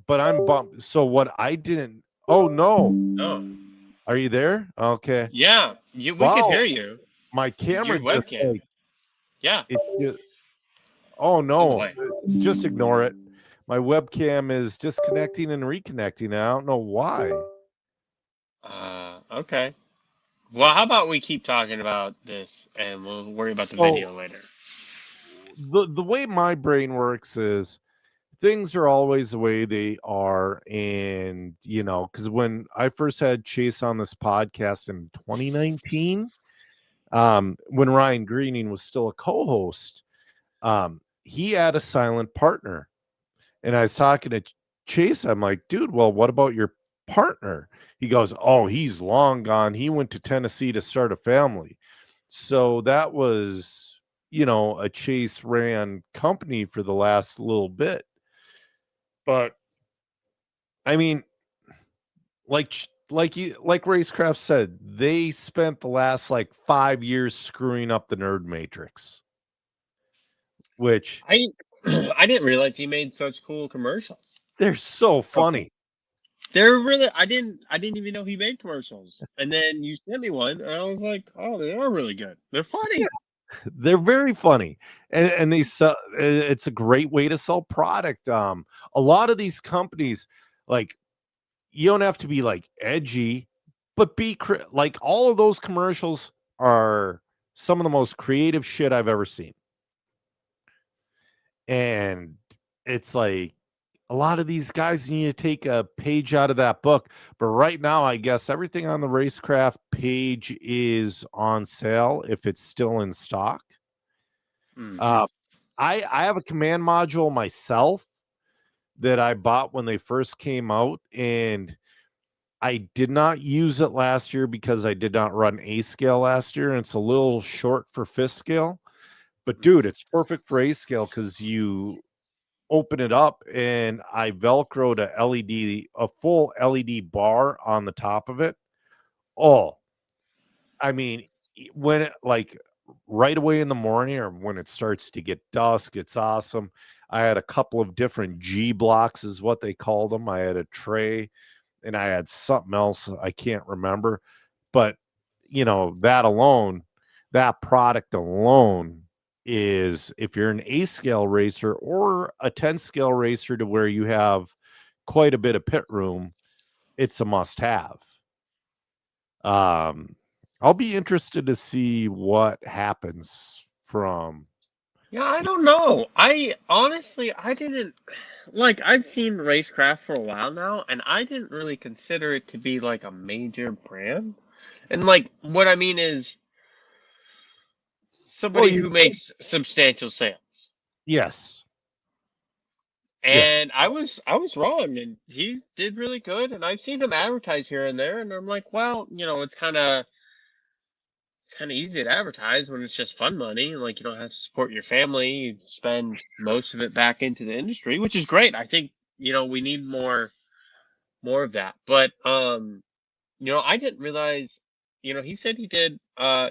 but I'm bummed. So what I didn't, oh no. Oh. Are you there? Okay. Yeah, we can hear you. My camera just like, yeah. It's just, oh no, just ignore it. My webcam is disconnecting and reconnecting. I don't know why. Okay. Well, how about we keep talking about this and we'll worry about the video later. The way my brain works is things are always the way they are. And, because when I first had Chase on this podcast in 2019, when Ryan Greening was still a co-host, he had a silent partner. And I was talking to Chase. I'm like, dude, well, what about your partner? He goes, oh, he's long gone. He went to Tennessee to start a family. So that was, a Chase ran company for the last little bit. But I mean, like Racecraft said, they spent the last like 5 years screwing up the Nerd Matrix. Which I didn't realize he made such cool commercials. They're so funny. They're really, I didn't even know he made commercials. And then you sent me one and I was like, oh, they are really good. They're funny. Yeah. They're very funny. And they sell, it's a great way to sell product. A lot of these companies, like, you don't have to be like edgy, but be like, all of those commercials are some of the most creative shit I've ever seen. And it's like, a lot of these guys need to take a page out of that book. But right now, I guess everything on the Racecraft page is on sale if it's still in stock. I have a command module myself that I bought when they first came out, and I did not use it last year because I did not run A scale last year, and it's a little short for 5th scale. But dude, it's perfect for A scale because you open it up and I velcroed a full LED bar on the top of it. Oh, I mean, when it, like, right away in the morning or when it starts to get dusk, it's awesome. I had a couple of different G blocks is what they called them. I had a tray and I had something else I can't remember, but that product alone is, if you're an A scale racer or a 10 scale racer to where you have quite a bit of pit room, it's a must have. I'll be interested to see what happens from. Yeah, I don't know. I honestly, I didn't like, I've seen Racecraft for a while now, and I didn't really consider it to be like a major brand. And like, what I mean is somebody who makes substantial sales. Yes. Yes. And I was wrong, and he did really good. And I've seen him advertise here and there, and I'm like, well, it's kind of easy to advertise when it's just fun money. Like, you don't have to support your family. You spend most of it back into the industry, which is great. I think we need more of that. But I didn't realize. He said he did.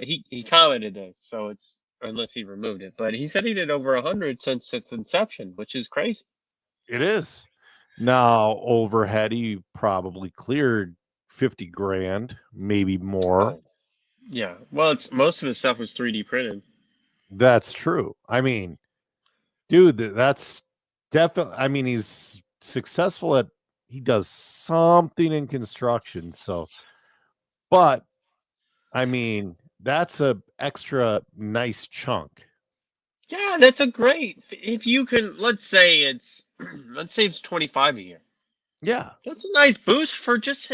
He commented this, so it's unless he removed it, but he said he did over 100 since its inception, which is crazy. It is. Now, overhead, he probably cleared 50 grand, maybe more. Oh, yeah. Well, it's most of his stuff was 3D printed. That's true. I mean, dude, that's definitely, I mean, he's successful at, he does something in construction. So, but I mean, that's a extra nice chunk. Yeah, that's a great. If you can, let's say it's 25 a year. Yeah. That's a nice boost for just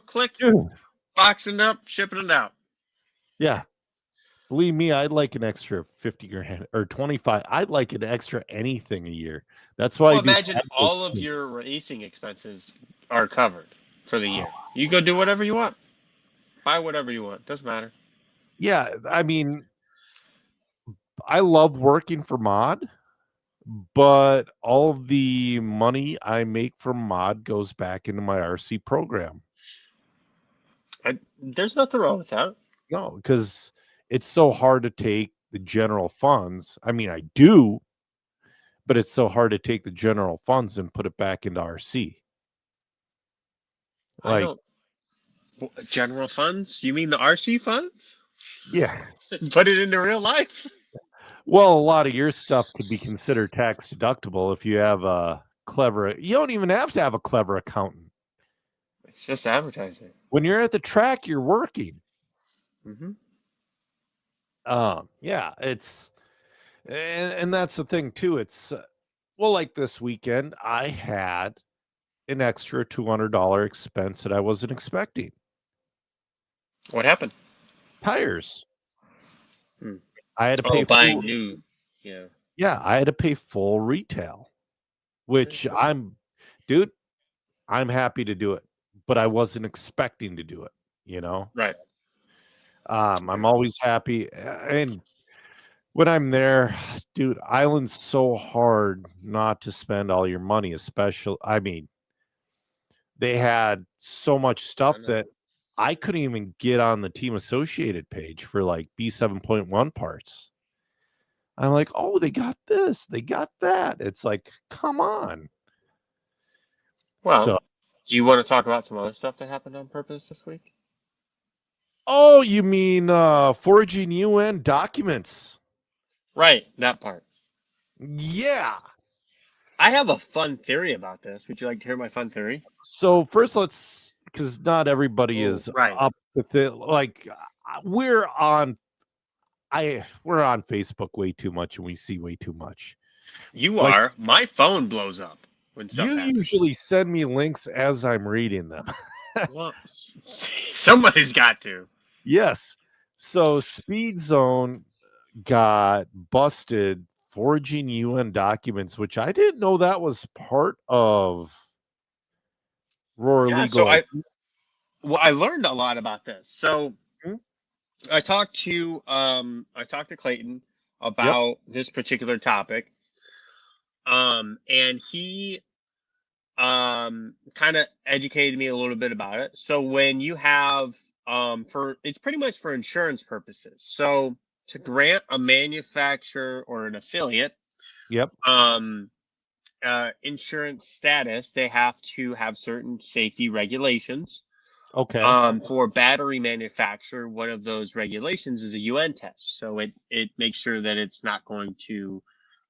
click, Dude. boxing it up, shipping it out. Yeah. Believe me, I'd like an extra 50 grand or 25. I'd like an extra anything a year. That's why I Well, do imagine side all of gigs. your racing expenses are covered for the year. You go do whatever you want, buy whatever you want. Doesn't matter. Yeah, I mean, I love working for Mod, but all of the money I make from Mod goes back into my RC program. There's nothing wrong with that. No, because it's so hard to take the general funds. I mean, I do, but it's so hard to take the general funds and put it back into RC. I Like, don't. General funds? You mean the RC funds? yeah. Put it into real life? Well, a lot of your stuff could be considered tax deductible if you have a clever, you don't even have to have a clever accountant. It's just advertising. When you're at the track, you're working. Mm-hmm. Yeah, and that's the thing too. It's well, like this weekend, I had an extra $200 expense that I wasn't expecting. What happened? Tires. Hmm. I had to Oh, pay buying full. new. Yeah. Yeah, I had to pay full retail, which dude, I'm happy to do it, but I wasn't expecting to do it. You know, Right. I'm always happy, and when I'm there, dude, Island's so hard not to spend all your money, especially. I mean, they had so much stuff I know. that I couldn't even get on the Team Associated page for like B7.1 parts. I'm like, oh, they got this, they got that. It's like, come on. Well, So, do you want to talk about some other stuff that happened on purpose this week? oh, you mean foraging UN documents? Right, that part. Yeah. I have a fun theory about this. Would you like to hear my fun theory? So first, let's because not everybody is Right. up with it. Like we're on we're on Facebook way too much and we see way too much. You Like, are. My phone blows up when stuff you happens. usually send me links as I'm reading them. Well, somebody's got to. Yes. So Speed Zone got busted forging UN documents, which I didn't know that was part of Roar Yeah, Legal. I learned a lot about this. So Hmm? I talked to Clayton about this particular topic. And he kind of educated me a little bit about it. So when you have it's pretty much for insurance purposes. So to grant a manufacturer or an affiliate Yep. insurance status, they have to have certain safety regulations. Okay. For battery manufacturer, one of those regulations is a UN test. So it makes sure that it's not going to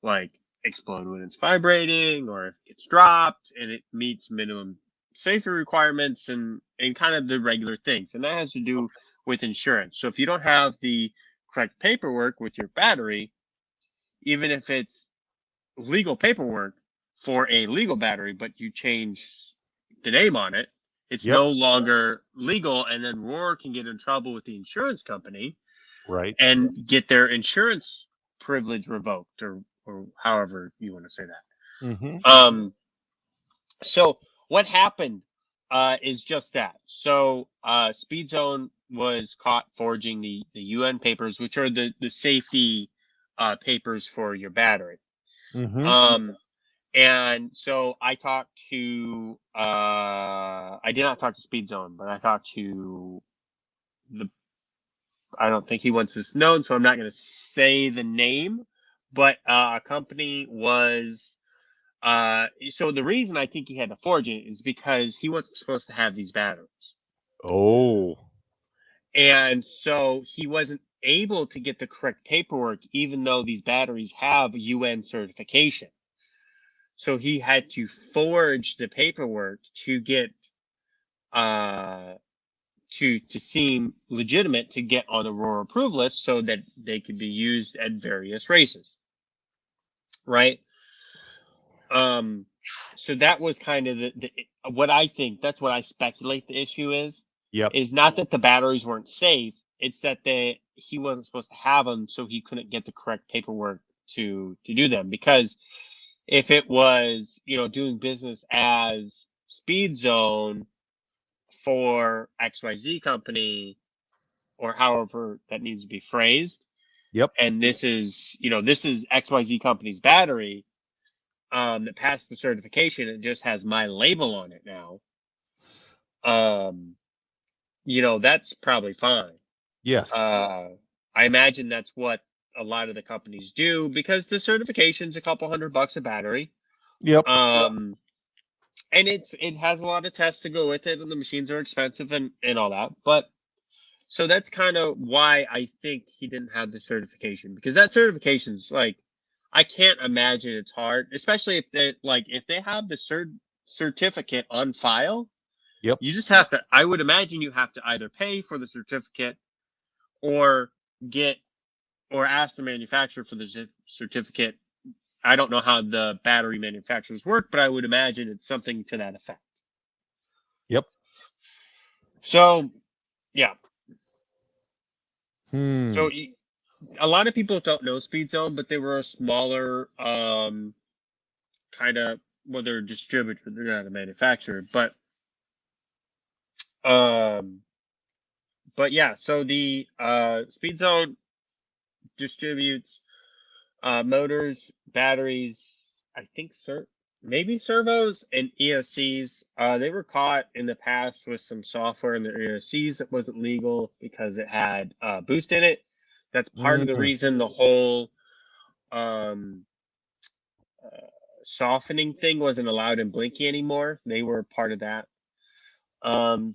like explode when it's vibrating or if it gets dropped, and it meets minimum safety requirements and kind of the regular things. And that has to do with insurance. So if you don't have the correct paperwork with your battery, even if it's legal paperwork for a legal battery, but you change the name on it, it's Yep. no longer legal. And then Roar can get in trouble with the insurance company Right. and get their insurance privilege revoked or or however you want to say that. Mm-hmm. So what happened is just that. So Speed Zone was caught forging the UN papers, which are the safety papers for your battery. Mm-hmm. And so I talked to I did not talk to Speed Zone, but I talked to the I don't think he wants this known, so I'm not going to say the name, but a company was so the reason I think he had to forge it is because he wasn't supposed to have these batteries. Oh. And so he wasn't able to get the correct paperwork, even though these batteries have UN certification. So he had to forge the paperwork to get to seem legitimate to get on the Aurora approved list so that they could be used at various races. Right? So that was kind of the what I think, that's what I speculate the issue Yep. is not that the batteries weren't safe, it's that he wasn't supposed to have them, so he couldn't get the correct paperwork to do them. Because if it was, doing business as Speed Zone for XYZ company, or however that needs to be phrased, Yep. and this is XYZ company's battery, that passed the certification, it just has my label on it now. That's probably fine. Yes. I imagine that's what a lot of the companies do, because the certification's a couple $100 a battery. Yep. And it has a lot of tests to go with it, and the machines are expensive and all that. But so that's kind of why I think he didn't have the certification, because that certification's like, I can't imagine it's hard, especially if they have the certificate on file. Yep. You just have to, I would imagine you have to either pay for the certificate or ask the manufacturer for the certificate. I don't know how the battery manufacturers work, but I would imagine it's something to that effect. Yep. So, yeah. Hmm. So a lot of people don't know Speed Zone, but they were a smaller kind of, well, they're a distributor, they're not a manufacturer, but yeah. So the Speed Zone distributes motors, batteries, I think maybe servos and ESCs. They were caught in the past with some software in their ESCs that wasn't legal because it had boost in it. That's part of the Mm. reason the whole um, softening thing wasn't allowed in Blinky anymore. They were part of that.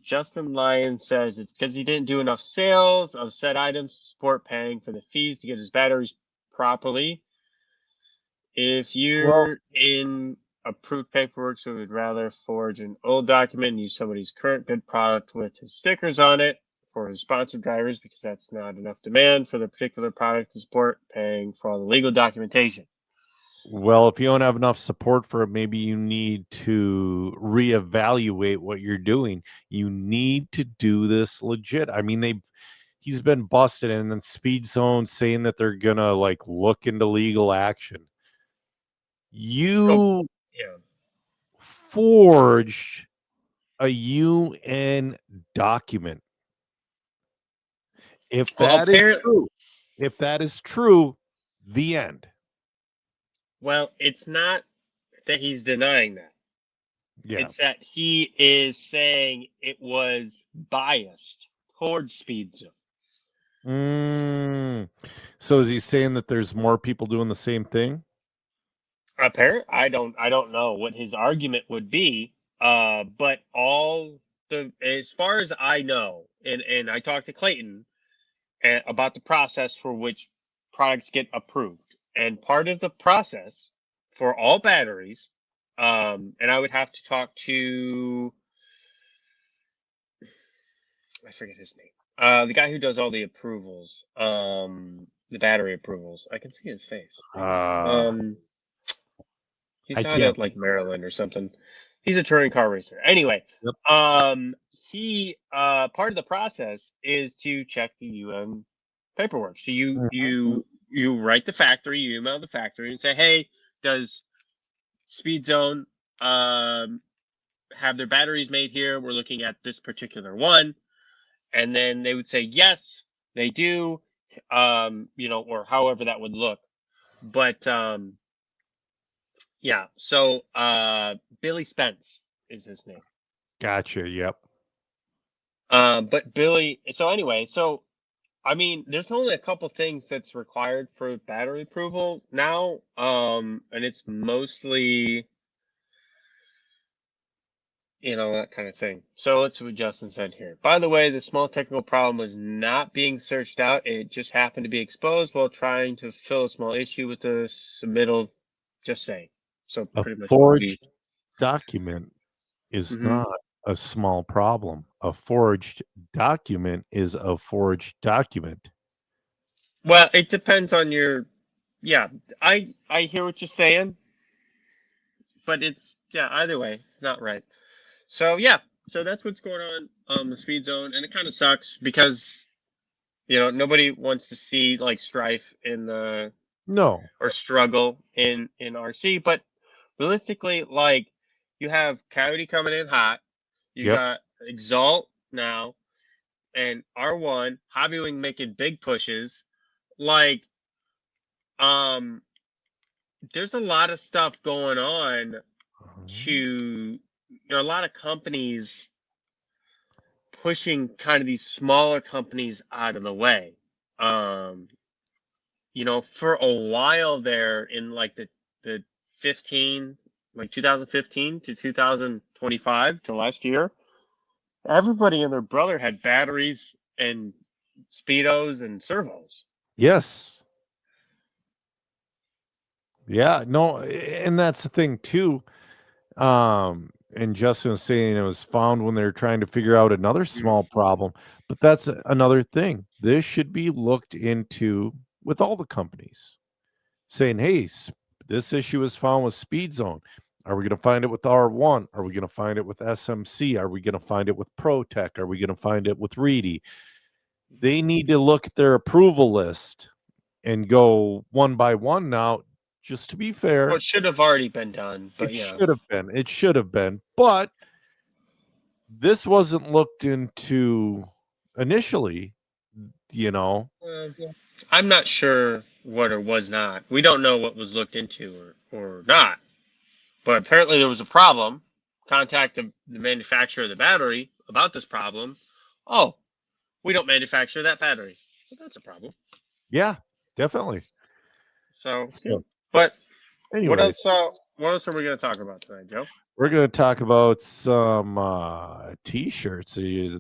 Justin Lyon says it's because he didn't do enough sales of said items to support paying for the fees to get his batteries properly. If Well, you're in approved paperwork, so we'd rather forge an old document and use somebody's current good product with his stickers on it for his sponsored drivers, because that's not enough demand for the particular product to support paying for all the legal documentation. well, if you don't have enough support for it, maybe you need to reevaluate what you're doing. You need to do this legit. I mean, he's been busted, and then Speed Zone saying that they're gonna like look into legal action. So, You yeah. forged a UN document. If Well, that is apparently, true, the end. it's not that he's denying that. Yeah. It's that he is saying it was biased towards Speed Zone. So is he saying that there's more people doing the same thing? Apparently, I don't know what his argument would be. But as far as I know, and I talked to Clayton about the process for which products get approved, and part of the process for all batteries, and I would have to talk to, I forget his name, the guy who does all the approvals, the battery approvals. I can see his face. He's I out at can't. like Maryland or something. He's a touring car racer. Anyway, Yep. he part of the process is to check the UN paperwork. So you you write the factory, you email the factory and say, hey, does Speed Zone have their batteries made here? We're looking at this particular one. And then they would say, yes, they do, or however that would look. But yeah, so Billy Spence is his name. Gotcha. Yep. But Billy, so anyway, I mean, there's only a couple things that's required for battery approval now, and it's mostly, that kind of thing. So let's see what Justin said here. By the way, the small technical problem was not being searched out. It just happened to be exposed while trying to fill a small issue with the submittal. Just saying. So A pretty much forged document is Mhm. not a small problem. A forged document is a forged document. Well, it depends on your. Yeah, I hear what you're saying, but either way, it's not right. So yeah, so that's what's going on the Speed Zone, and it kind of sucks because nobody wants to see like strife in the No. or struggle in RC, but realistically, like you have Coyote coming in hot, you Yep. got Exalt now, and R1 Hobbywing making big pushes, like there's a lot of stuff going on to a lot of companies pushing kind of these smaller companies out of the way. For a while there in like the 15, like 2015 to 2025 to last year, everybody and their brother had batteries and speedos and servos. Yes. Yeah, no, and that's the thing too. And Justin was saying it was found when they were trying to figure out another small problem, but that's another thing. This should be looked into with all the companies, saying, "Hey, this issue is found with Speed Zone. Are we going to find it with R1? Are we going to find it with SMC? Are we going to find it with ProTech? Are we going to find it with Reedy?" They need to look at their approval list and go one by one now. Just to be fair, Well, it should have already been done, but it yeah. should have been. It should have been. But this wasn't looked into initially, I'm not sure what or was not. We don't know what was looked into or not. But apparently there was a problem. Contact the manufacturer of the battery about this problem. Oh, we don't manufacture that battery. Well, that's a problem. Yeah, definitely. So, So, but anyways, what else are we going to talk about tonight, Joe? we're going to talk about some t-shirts.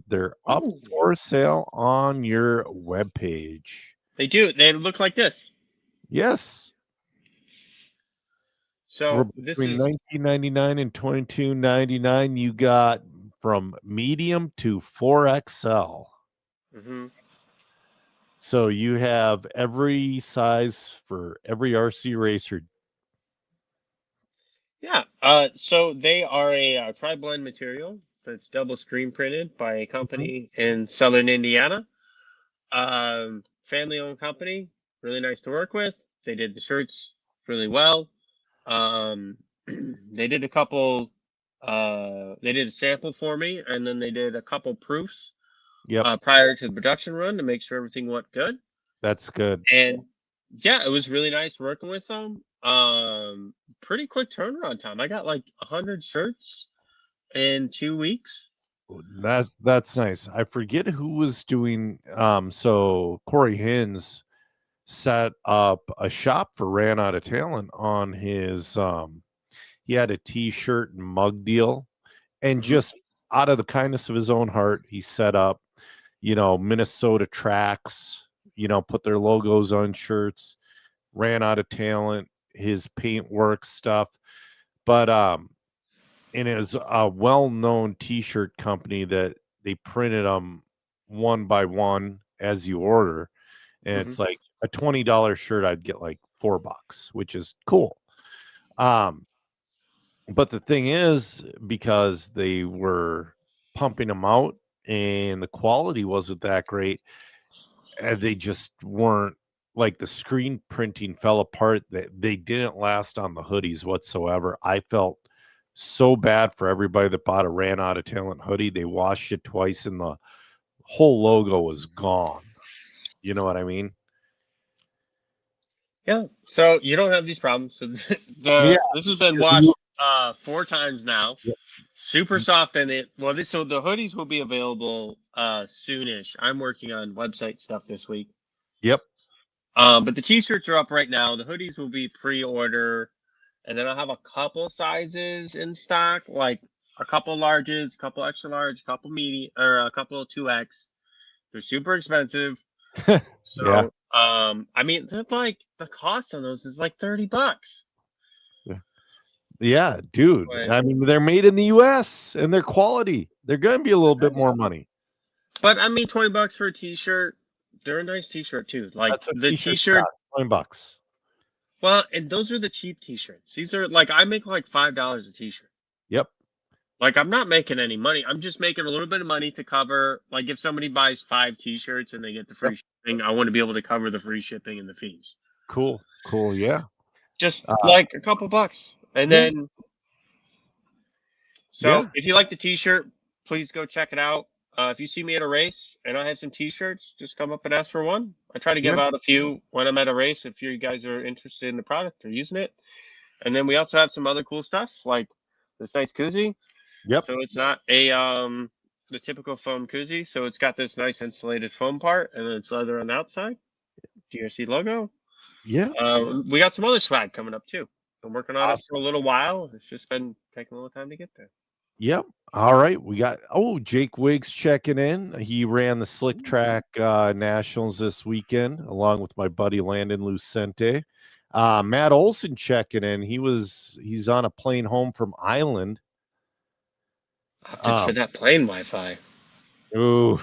They're up for sale on your webpage. They do. They look like this. Yes. So this between $19.99 and $22.99, you got from medium to 4XL. Mm-hmm. So you have every size for every RC racer. Yeah. So they are a tri-blend material that's double screen printed by a company in Southern Indiana. Family-owned company, really nice to work with. They did the shirts really well. They did a couple. They did a sample for me, and then they did a couple proofs. Yep. Prior to the production run to make sure everything went good. That's good. And yeah, it was really nice working with them. Pretty quick turnaround time. I got like 100 shirts in 2 weeks. That's nice. I forget who was doing. So Corey Hins set up a shop for Ran Out of Talent on his. He had a T-shirt and mug deal, and just out of the kindness of his own heart, he set up, Minnesota tracks. Put their logos on shirts. Ran Out of Talent, his paintwork stuff, but and it was a well-known t-shirt company that they printed them one by one as you order, and it's like a $20 shirt I'd get like $4, which is cool. But the thing is, because they were pumping them out and the quality wasn't that great, they just weren't like the screen printing fell apart. They didn't last on the hoodies whatsoever. I felt so bad for everybody that bought a Ran Out of Talent hoodie. They washed it twice and the whole logo was gone. You know what I mean? Yeah. So you don't have these problems. So Yeah. this has been washed 4 times now. Super soft in it. Well, so the hoodies will be available soonish. I'm working on website stuff this week. Yep. But the t-shirts are up right now. The hoodies will be pre-order, and then I'll have a couple sizes in stock, like a couple larges, a couple extra large, a couple medium, or a couple 2X. They're super expensive. So, Yeah. I mean, they're like the cost on those is like $30. Yeah, dude. But, I mean, they're made in the US and they're quality. They're going to be a little bit more money. but I mean, $20 for a t-shirt. They're a nice t-shirt too. Like That's what the t-shirt. $20. Well, and those are the cheap t-shirts. These are like I make like $5 a t-shirt. Yep. Like I'm not making any money. I'm just making a little bit of money to cover. Like if somebody buys 5 t-shirts and they get the free shipping, I want to be able to cover the free shipping and the fees. Cool. Yeah. Just like a couple bucks. And then if you like the t-shirt, please go check it out. If you see me at a race and I have some t-shirts, just come up and ask for one. I try to give out a few when I'm at a race if you guys are interested in the product or using it. And then we also have some other cool stuff like this nice koozie. Yep. So it's not a the typical foam koozie. So it's got this nice insulated foam part and then it's leather on the outside. DRC logo. Yeah. We got some other swag coming up too. Been working on it Awesome. for a little while. It's just been taking a little time to get there. Yep. All right. We got Jake Wiggs checking in. He ran the Slick Track Nationals this weekend along with my buddy Landon Lucente. Matt Olson checking in. He's on a plane home from Ireland. Opted for that plane Wi-Fi. Oh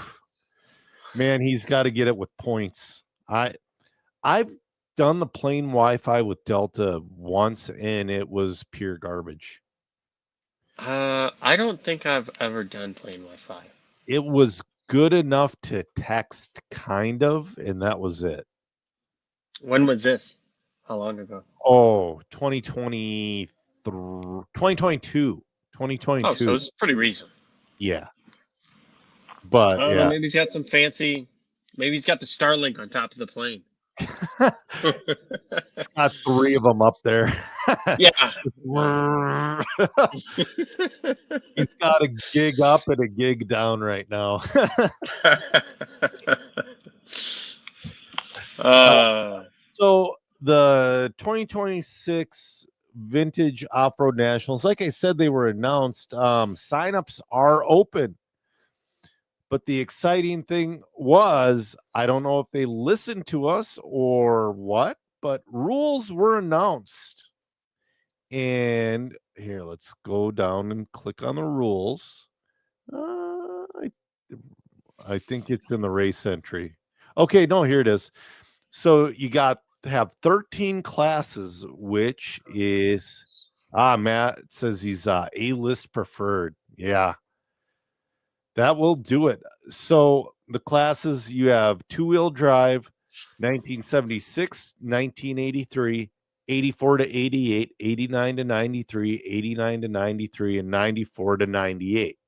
man, he's got to get it with points. I've done the plane Wi-Fi with Delta once and it was pure garbage. I don't think I've ever done plane Wi-Fi. It was good enough to text, kind of, and that was it. When was this? How long ago? Oh, 2022. 2022. Oh, so it's pretty recent. Yeah. But yeah. Maybe he's got some fancy. Maybe he's got the Starlink on top of the plane. It's got 3 of them up there. Yeah. He's got a gig up and a gig down right now. So the 2026 Vintage Off-Road Nationals, like I said, they were announced. Signups are open. But the exciting thing was, I don't know if they listened to us or what, but rules were announced. And here, let's go down and click on the rules. I think it's in the race entry. Okay, no, here it is. So you have 13 classes, which is Matt says he's A-list preferred. Yeah. That will do it. So the classes, you have 2-wheel drive, 1976, 1983, 84 to 88, 89 to 93, 89 to 93, and 94 to 98.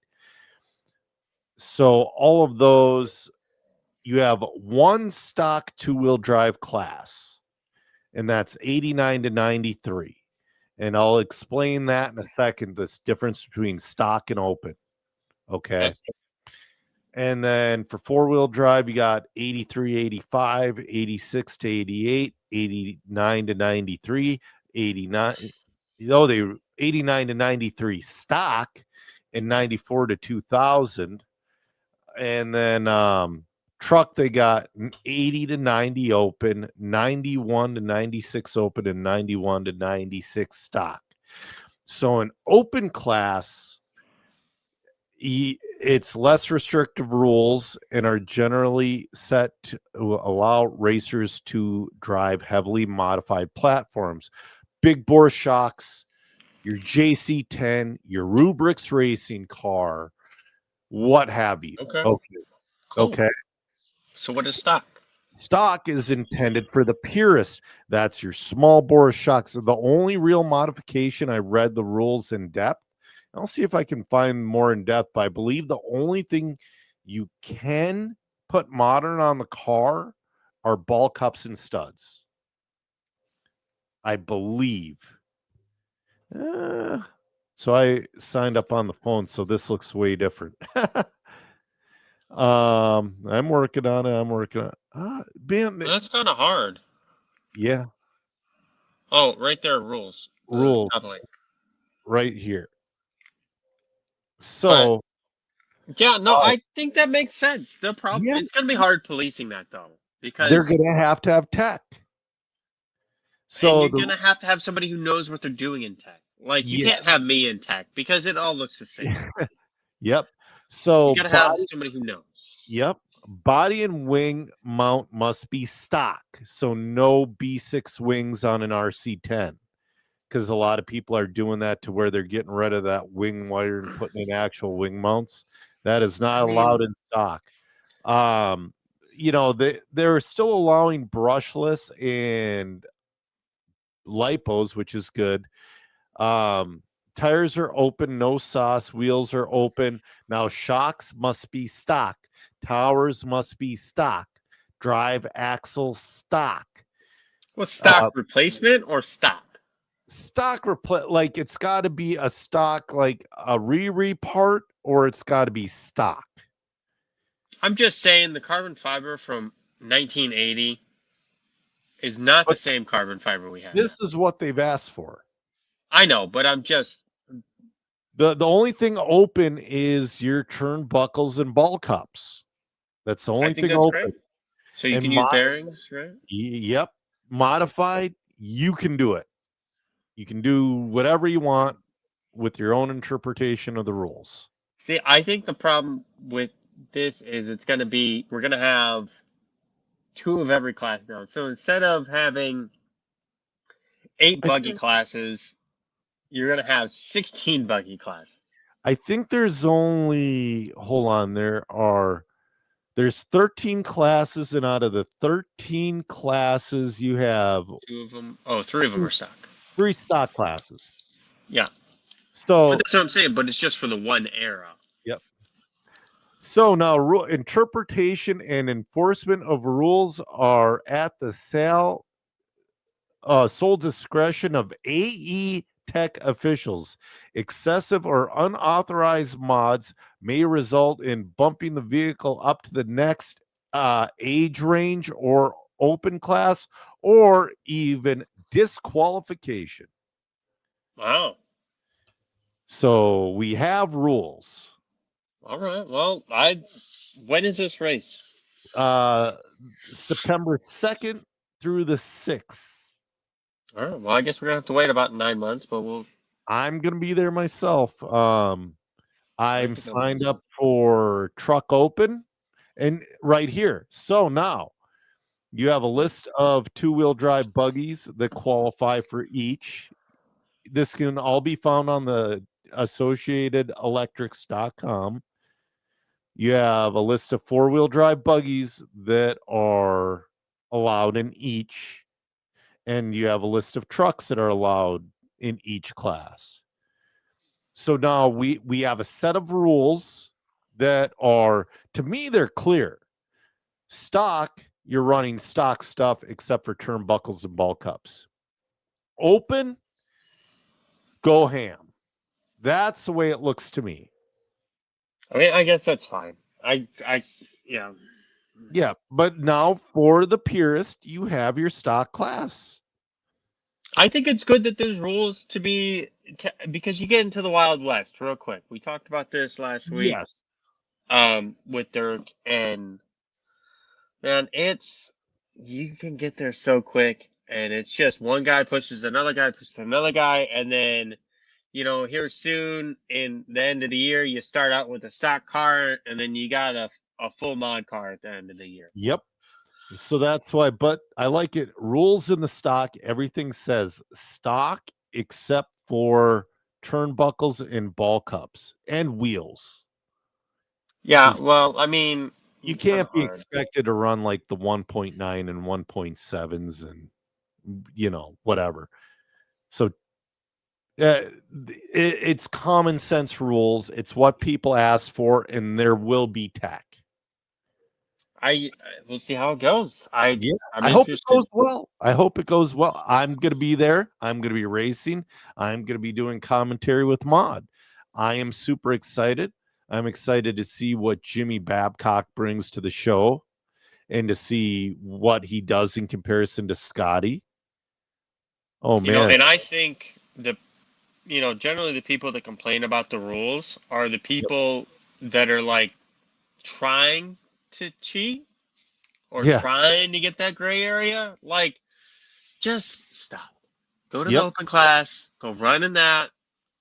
So all of those, you have one stock 2-wheel drive class, and that's 89 to 93. And I'll explain that in a second, this difference between stock and open. Okay. And then for 4-wheel drive, you got 83, 85, 86 to 88, 89 to 93, 89. They 89 to 93 stock and 94 to 2000. And then truck, they got 80 to 90 open, 91 to 96 open, and 91 to 96 stock. So an open class, it's less restrictive rules and are generally set to allow racers to drive heavily modified platforms, big bore shocks, your JC10, your Rubrix racing car, what have you. Okay. Cool. Okay. So what is stock? Stock is intended for the purist. That's your small bore shocks. The only real modification, I read the rules in depth. I'll see if I can find more in depth, but I believe the only thing you can put modern on the car are ball cups and studs. I believe. So I signed up on the phone, so this looks way different. I'm working on it. Man, That's kind of hard. yeah, Oh, right there, rules. rules Top link. right here. So Yeah, no, I think that makes sense. The problem, yeah, it's going to be hard policing that though, they're because gonna have to have tech. and So you're going to have somebody who knows what they're doing in tech. Like you can't yes, have me in tech because it all looks the same. yep. You So got to have somebody who knows. yep, body and wing mount must be stock. So no B6 wings on an RC10. Because a lot of people are doing that to where they're getting rid of that wing wire and putting in actual wing mounts. That is not allowed in stock. They're still allowing brushless and lipos, which is good. Tires are open, no sauce. Wheels are open. Now shocks must be stock. Towers must be stock. Drive axle stock. Well, stock replacement or stock? Stock like it's got to be a stock, like a re part, or it's got to be stock. I'm just saying the carbon fiber from 1980 is not the same carbon fiber we have. This is what they've asked for. I know, but I'm just the only thing open is your turnbuckles and ball cups. That's the only thing open. Great. So you can use bearings, right? Yep. Modified, you can do it. You can do whatever you want with your own interpretation of the rules. See, I think the problem with this is we're going to have 2 of every class now. So instead of having 8 buggy classes, you're going to have 16 buggy classes. I think there's only, hold on, there's 13 classes, and out of the 13 classes, you have 3 of them are stock. 3 stock classes. Yeah. So but that's what I'm saying, but it's just for the one era. Yep. So now interpretation and enforcement of rules are at the sole discretion of AE Tech officials. Excessive or unauthorized mods may result in bumping the vehicle up to the next age range or open class, or even disqualification. Wow. So we have rules. All right. Well, when is this race? September 2nd through the 6th. All right. Well, I guess we're gonna have to wait about 9 months, but I'm gonna be there myself. I'm signed up for Truck Open, and right here. So now you have a list of 2-wheel drive buggies that qualify for each. This can all be found on the AssociatedElectrics.com. You have a list of 4-wheel drive buggies that are allowed in each, and you have a list of trucks that are allowed in each class. So now we have a set of rules that are, to me, they're clear. Stock, you're running stock stuff except for turnbuckles and ball cups. Open, go ham. That's the way it looks to me. I mean, I guess that's fine. Yeah. Yeah, but now for the purist, you have your stock class. I think it's good that there's rules because you get into the Wild West real quick. We talked about this last week. Yes. With Dirk, and man, you can get there so quick, and it's just one guy pushes another guy, and then here soon in the end of the year, you start out with a stock car, and then you got a full mod car at the end of the year. Yep. So that's why, but I like it. Rules in the stock, everything says stock except for turnbuckles and ball cups and wheels. Yeah, well, I mean, you It's kinda can't be hard. expected to run like the 1.9 and 1.7s and whatever. So it's common sense rules. It's what people ask for, and there will be tech. We'll see how it goes. Yeah, I'm I hope it interested. goes well. I hope it goes well. I'm going to be there. I'm going to be racing. I'm going to be doing commentary with Mod. I am super excited. I'm excited to see what Jimmy Babcock brings to the show and to see what he does in comparison to Scotty. Oh, man. And I think generally the people that complain about the rules are the people that are like trying to cheat or Yeah. trying to get that gray area. Like, just stop. Go to the Yep. open class. Go run in that.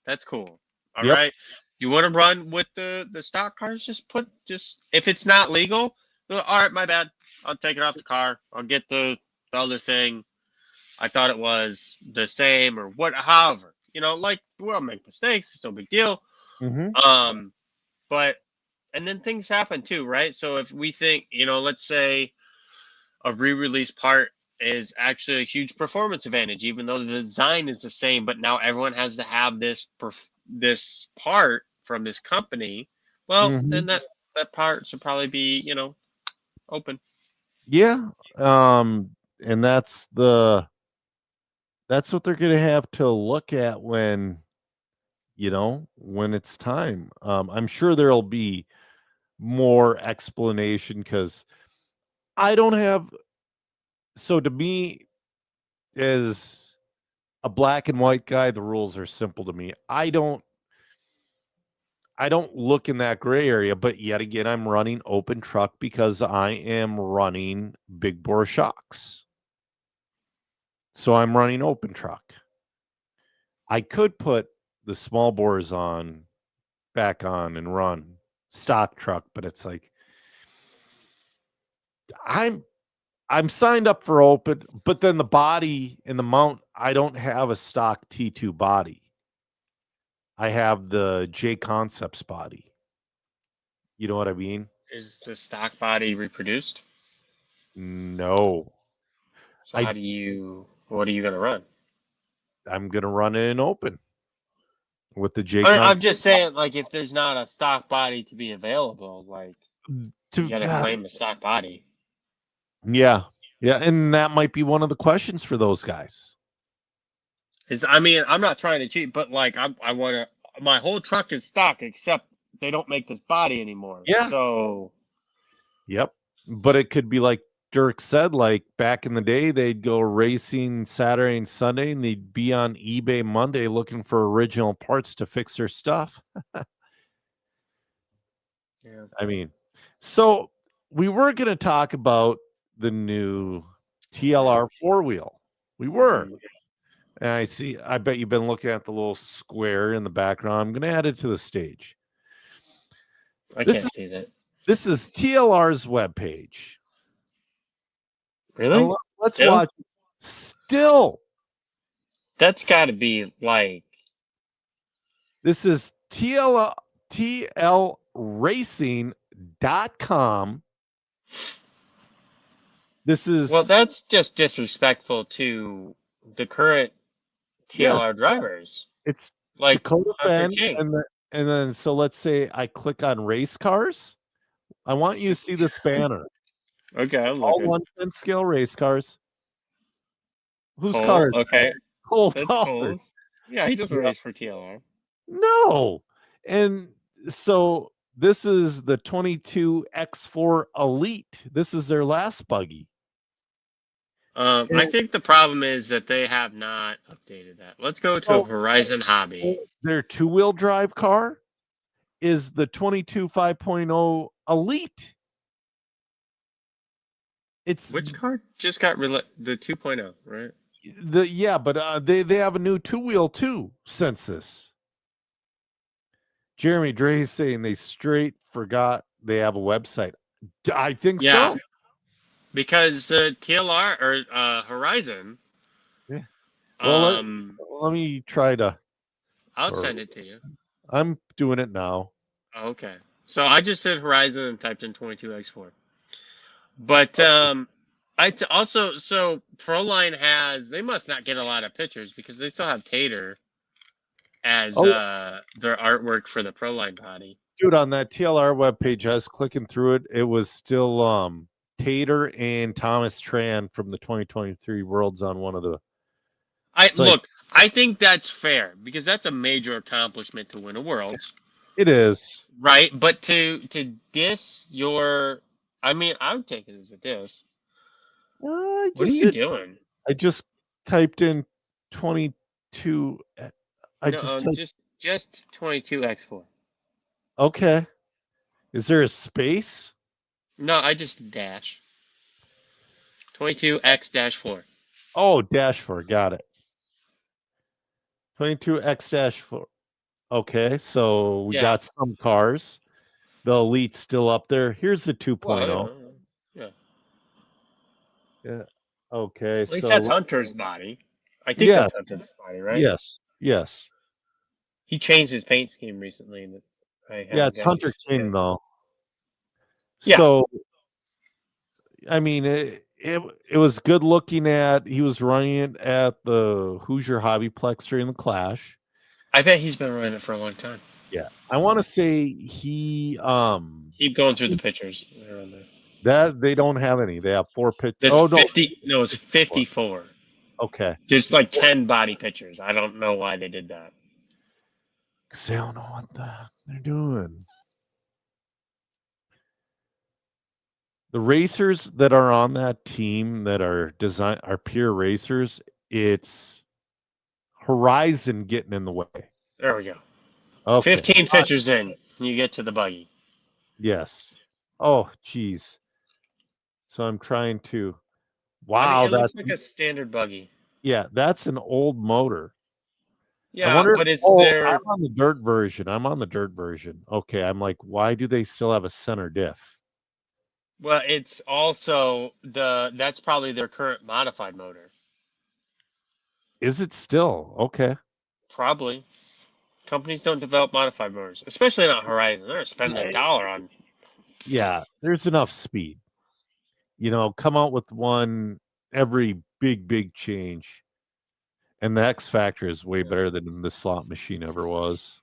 That's cool. All Yep. right. You want to run with the stock cars? Just if it's not legal, all right, my bad. I'll take it off the car. I'll get the other thing. I thought it was the same or what. However, like we'll make mistakes. It's no big deal. Mm-hmm. But and then things happen too, right? So if we think, let's say a re-release part is actually a huge performance advantage, even though the design is the same, but now everyone has to have this part from this company. Well, Mm-hmm. then that part should probably be, open. Yeah. And that's what they're going to have to look at when it's time. I'm sure there'll be more explanation because I don't have. So to me, as a black and white guy, the rules are simple to me. I don't look in that gray area, but yet again, I'm running open truck because I am running big bore shocks. So I'm running open truck. I could put the small bores back on and run stock truck, but it's like I'm signed up for open, but then the body and the mount, I don't have a stock T2 body. I have the J Concepts body. You know what I mean? Is the stock body reproduced? No. So what are you going to run? I'm going to run it in open with the J I'm Concepts. just saying, like, if there's not a stock body to be available, like, you got to claim the stock body. Yeah. Yeah. And that might be one of the questions for those guys. I'm not trying to cheat, but like, I want to. My whole truck is stock, except they don't make this body anymore. Yeah. So. Yep. But it could be like Dirk said, like back in the day, they'd go racing Saturday and Sunday, and they'd be on eBay Monday looking for original parts to fix their stuff. Yeah. I mean, so we were going to talk about the new TLR 4-wheel. We were. And I bet you've been looking at the little square in the background. I'm going to add it to the stage. I can't see that. This is TLR's webpage. Really? Let's watch it. Still. That's got to be like. This is TLRacing.com. This is. Well, that's just disrespectful to the current TLR drivers. It's like Dakota Fenn, and then so let's say I click on race cars. I want you to see this banner. Okay, I'm all looking. 1/10 scale race cars. Whose Cole, car? Okay, Cole that's Tolford. Cole's. Yeah, he doesn't race for TLR. No, and so this is the 22 X4 Elite. This is their last buggy. I think the problem is that they have not updated that. Let's go to Horizon Hobby. Their two-wheel drive car is the 22 5.0 Elite. Which car just got the 2.0, right? But they have a new two-wheel too since this. Jeremy Dre is saying they straight forgot they have a website. I think so. Because the TLR or Horizon. Yeah. Well, let me try to. I'll send it to you. I'm doing it now. Okay. So I just did Horizon and typed in 22X4. But also, so Proline has, they must not get a lot of pictures because they still have Tater as Oh, their artwork for the Proline body. dude, on that TLR webpage, I was clicking through it. It was still Tater and Thomas Tran from the 2023 Worlds on one of the. It's like, Look, I think that's fair because that's a major accomplishment to win a Worlds. it is. Right, but to diss your, I mean, I would take it as a diss. What are you doing? I just typed in 22. I No, just typed, just 22X4. okay. Is there a space? No, I just dash 22X-4. Oh, dash 4. Got it. 22X-4. Okay, so we Yeah. got some cars. The Elite's still up there. Here's the 2.0. Well, yeah. Yeah. Okay, At least so that's Hunter's body. I think yes, that's Hunter's body, right? yes. He changed his paint scheme recently, and I Yeah, haven't it's got Hunter King yeah. though. Yeah. So I mean, it was good looking at. He was running it at the Hoosier Hobbyplex during the Clash. I bet he's been running it for a long time. Yeah, I want to say he Keep going through the pictures. They're on there. that they don't have any. They have 4 pictures. There's Oh no, 50. No, it's 54. okay. There's like 10 body pictures. I don't know why they did that. Because they don't know what they're doing. The racers that are on that team that are peer racers, it's Horizon getting in the way. There we go. Okay. 15 pictures in, you get to the buggy. Yes. Oh, geez. So I'm trying to. I Wow, mean, it looks that's like a standard buggy. yeah, that's an old motor. Yeah, I wonder. but it's Oh, their. I'm on the dirt version. Okay, I'm like, why do they still have a center diff? Well, it's also that's probably their current modified motor. Is it still okay? Probably. Companies don't develop modified motors, especially not Horizon. They're spending $1 on. Yeah, there's enough speed. Come out with one every big change. And the X Factor is way better than the slot machine ever was.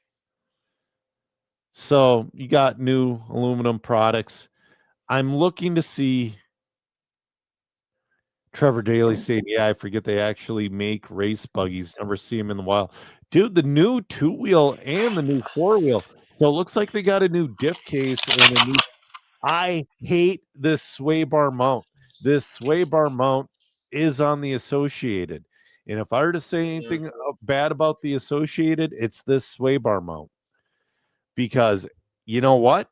So you got new aluminum products. I'm looking to see Trevor Daly saying, yeah, I forget they actually make race buggies. Never see them in the wild. Dude, the new 2-wheel and the new 4-wheel. So it looks like they got a new diff case and a new. I hate this sway bar mount. This sway bar mount is on the Associated. And if I were to say anything bad about the Associated, it's this sway bar mount. Because you know what?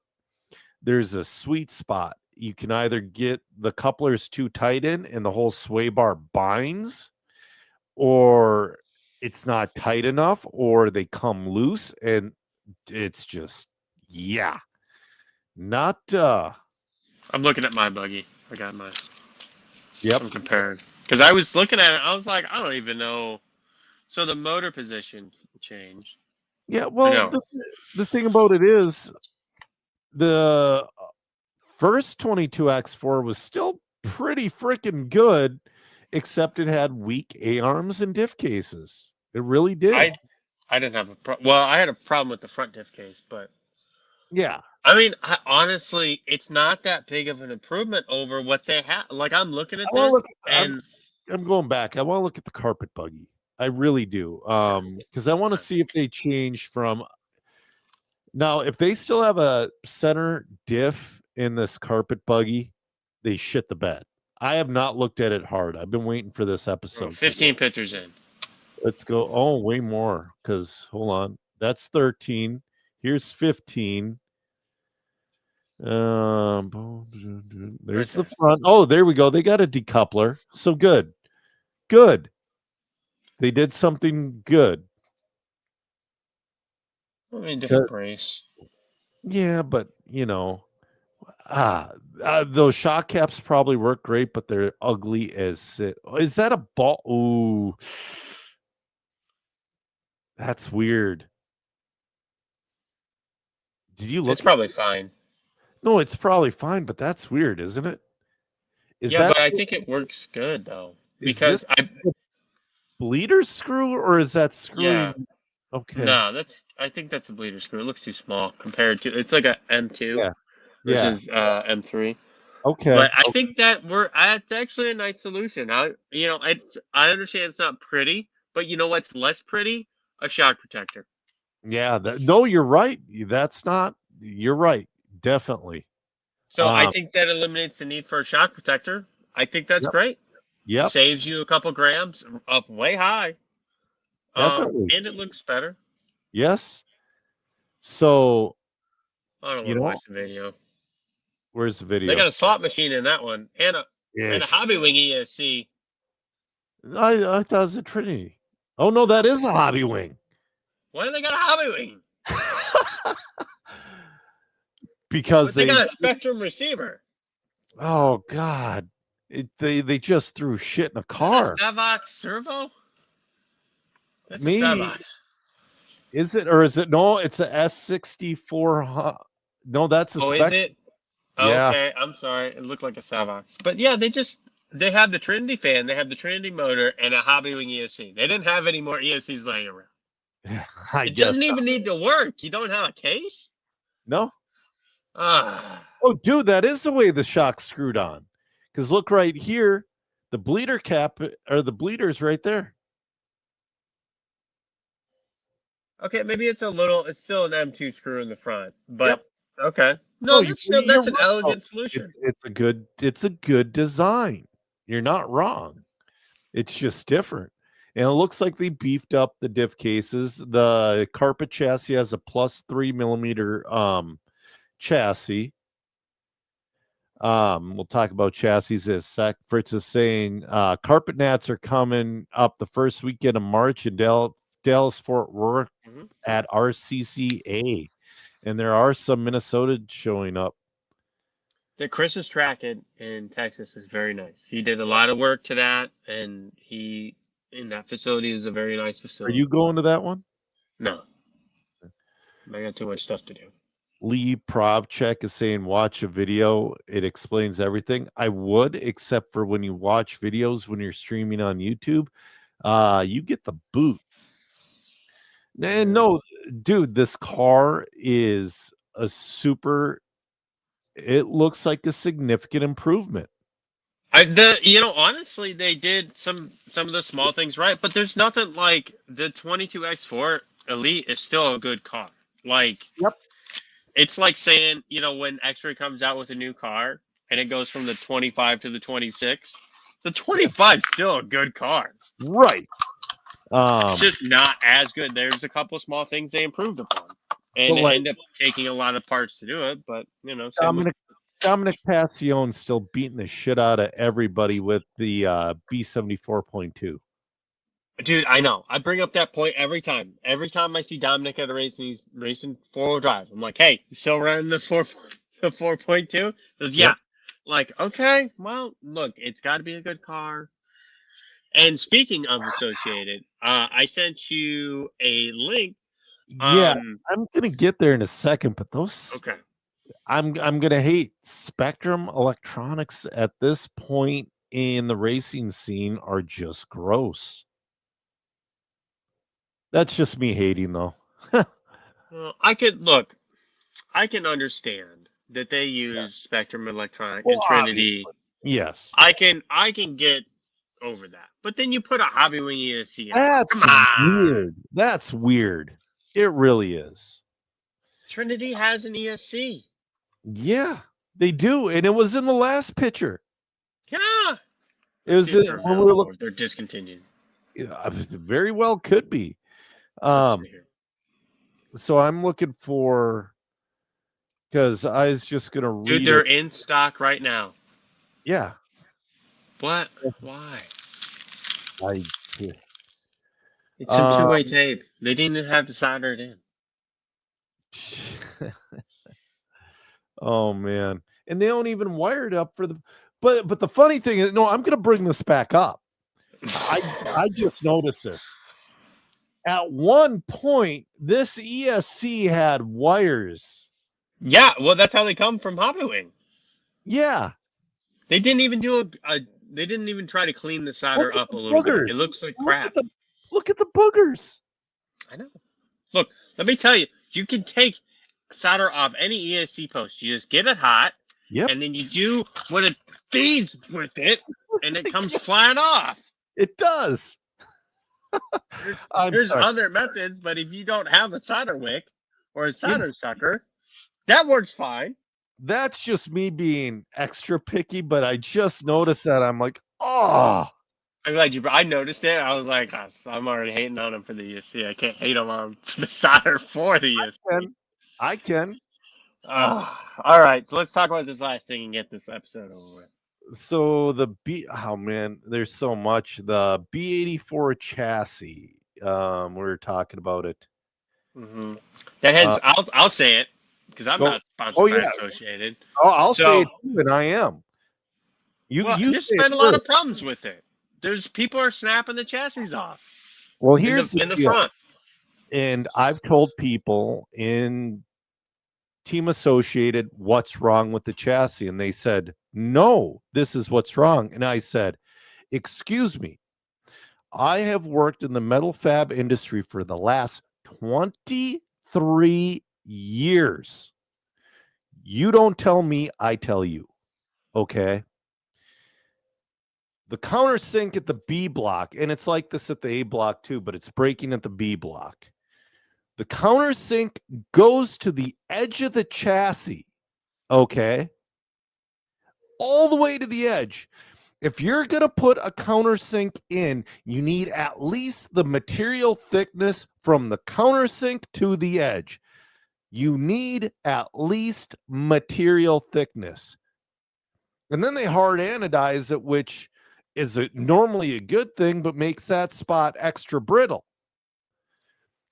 There's a sweet spot. You can either get the couplers too tight in and the whole sway bar binds, or it's not tight enough, or they come loose and it's just, yeah. Not I'm looking at my buggy. I got mine. Yep. I'm comparing. Because I was looking at it, I was like, I don't even know. So the motor position changed. Yeah, well, No. the thing about it is the first 22X4 was still pretty freaking good, except it had weak A-arms and diff cases. It really did. I didn't have a problem. Well, I had a problem with the front diff case, but yeah. I mean, honestly, it's not that big of an improvement over what they had. Like, I'm looking at this, and I'm going back. I want to look at the carpet buggy. I really do. Because I want to see if they change from. Now, if they still have a center diff in this carpet buggy, they shit the bed. I have not looked at it hard. I've been waiting for this episode. 15 pictures in. Let's go. Oh, way more. Because hold on. That's 13. Here's 15. There's the front. Oh, there we go. They got a decoupler. So good. Good. They did something good. I mean, different brace. Yeah, but those shock caps probably work great, but they're ugly as it. Is that a ball? Ooh, that's weird. Did you It's look? probably fine. No, it's probably fine, but that's weird, isn't it? Is Yeah, that but I think it works good though is because this the bleeder screw or is that yeah. screwing? Okay. No, I think that's a bleeder screw. It looks too small compared to it's like a M2 Yeah. Yeah. versus M3. Okay. But I think that that's actually a nice solution. I understand it's not pretty, but you know what's less pretty? A shock protector. Yeah. No, you're right. You're right. Definitely. So I think that eliminates the need for a shock protector. I think that's Yep. great. Yep. Saves you a couple grams up way high. Definitely. And it looks better. Yes. So, I don't you want to know, watch the video. where's the They video? got a slot machine in that one, and a Ish. Hobbywing ESC. I thought it was a Trinity. Oh no, that is a Hobby Wing. Why do they got a Hobbywing? Because They got a Spectrum receiver. Oh God, they just threw shit in a car. Savox servo. That's Maybe a Savox. is it or is it no? It's a S64. No, that's a Oh, spec. is it? Yeah. Okay, I'm sorry. It looked like a Savox. But yeah, they have the Trinity fan, they have the Trinity motor, and a Hobbywing ESC. They didn't have any more ESCs laying around. I It guess doesn't even need to work. You don't have a case? no. Ah. Oh, dude, that is the way the shock's screwed on. Because look right here, the bleeder cap or the bleeder's right there. Okay, maybe it's still an M2 screw in the front, but Yep. okay. No, that's an right. elegant solution. It's a good design. You're not wrong. It's just different. And it looks like they beefed up the diff cases. The carpet chassis has a plus 3 millimeter chassis. We'll talk about chassis in a sec. Fritz is saying carpet nats are coming up the first weekend of March in Dallas Fort Worth at RCCA, and there are some Minnesota showing up. The Chris's track in Texas is very nice. He did a lot of work to that, and in that facility is a very nice Are facility. you going to that one? No, I got too much stuff to do. Lee Provchek is saying, watch a video. It explains everything. I would, except for when you watch videos when you're streaming on YouTube, you get the boot. And no, dude, this car is it looks like a significant improvement. Honestly, they did some of the small things right, but there's nothing like the 22X4 Elite is still a good car. Like, yep. It's like saying, when X-Ray comes out with a new car and it goes from the 25 to the 26, the 25 is still a good car. Right. It's just not as good. There's a couple small things they improved upon. And it ended up taking a lot of parts to do it, but, Dominic Passione's still beating the shit out of everybody with the B74.2. Dude, I know. I bring up that point every time. Every time I see Dominic at a race and he's racing 4-wheel drive, I'm like, hey, you still running the 4.2? He goes, yeah. Yep. Like, okay, well, look, it's got to be a good car. And speaking of Associated, I sent you a link. Yeah, I'm gonna get there in a second, but those. Okay. I'm gonna hate Spectrum Electronics at this point in the racing scene are just gross. That's just me hating, though. Well, I can understand that they use Spectrum Electronics and Trinity. Obviously. Yes, I can get over that. But then you put a Hobbywing ESC. That's weird. That's weird. It really is. Trinity has an ESC. Yeah, they do, and it was in the last picture. Yeah, it was when we were looking. They're discontinued. Yeah, very well could be. So I'm looking for because I was just gonna read. Dude, they're in stock right now. Yeah. What? Why? It's some two-way tape. They didn't even have to solder it in. Oh man, and they don't even wire it up for the. But the funny thing is, no, I'm gonna bring this back up. I just noticed this. At one point, this ESC had wires Yeah, well, that's how they come from Hobbywing. Yeah. They didn't even do they didn't even try to clean the Look solder at up a the little bit. It boogers. looks like Look at crap. the boogers. I know. Look, let me tell you, you can take solder off any ESC post. You just get it hot, Yep. and then you do what it feeds with it, and it comes flying off. It does. I'm There's sorry. other methods, but if you don't have a solder wick or a solder Yes. sucker, that works fine. That's just me being extra picky, but I just noticed that I'm like, oh, I'm glad you. I noticed it. I was like, oh, I'm already hating on him for the ESC. I can't hate him on the solder for the ESC. I can. All right, so let's talk about this last thing and get this episode over with. So oh man, there's so much. The B84 chassis. We were talking about it. Mm-hmm. That has. I'll say it because I'm not sponsored by Associated. I'll say it too, and I am. There's been a lot of problems with it. There's people are snapping the chassis off. Well, here's in the front. And I've told people in Team Associated what's wrong with the chassis, and they said, no, this is what's wrong. And I said, excuse me, I have worked in the metal fab industry for the last 23 years. You don't tell me, I tell you. Okay. The countersink at the B block, and it's like this at the A block too, but it's breaking at the B block. The countersink goes to the edge of the chassis. Okay. All the way to the edge. If you're going to put a countersink in, you need at least the material thickness from the countersink to the edge. You need at least material thickness. And then they hard anodize it, which is normally a good thing, but makes that spot extra brittle.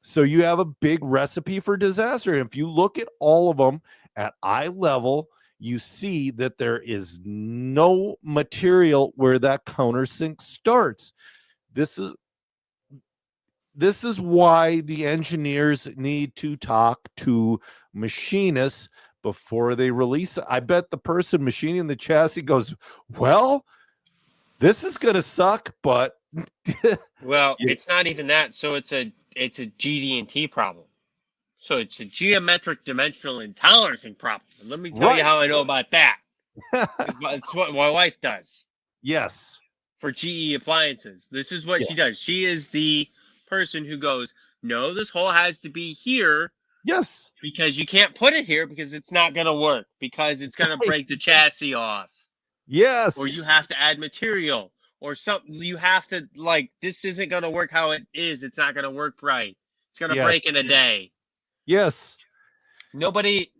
So you have a big recipe for disaster. If you look at all of them at eye level, you see that there is no material where that countersink starts. This is why the engineers need to talk to machinists before they release it. I bet the person machining the chassis goes, well, this is going to suck, but well, it's not even that. So it's a GD&T problem. So it's a geometric dimensional intolerancing problem. And let me tell you how I know about that. It's what my wife does. Yes. For GE appliances. This is what she does. She is the person who goes, no, this hole has to be here. Yes. Because you can't put it here because it's not going to work. Because it's going to break the chassis off. Yes. Or you have to add material. Or something. You have to, like, this isn't going to work how it is. It's not going to work right. It's going to break in a day. Yes. Nobody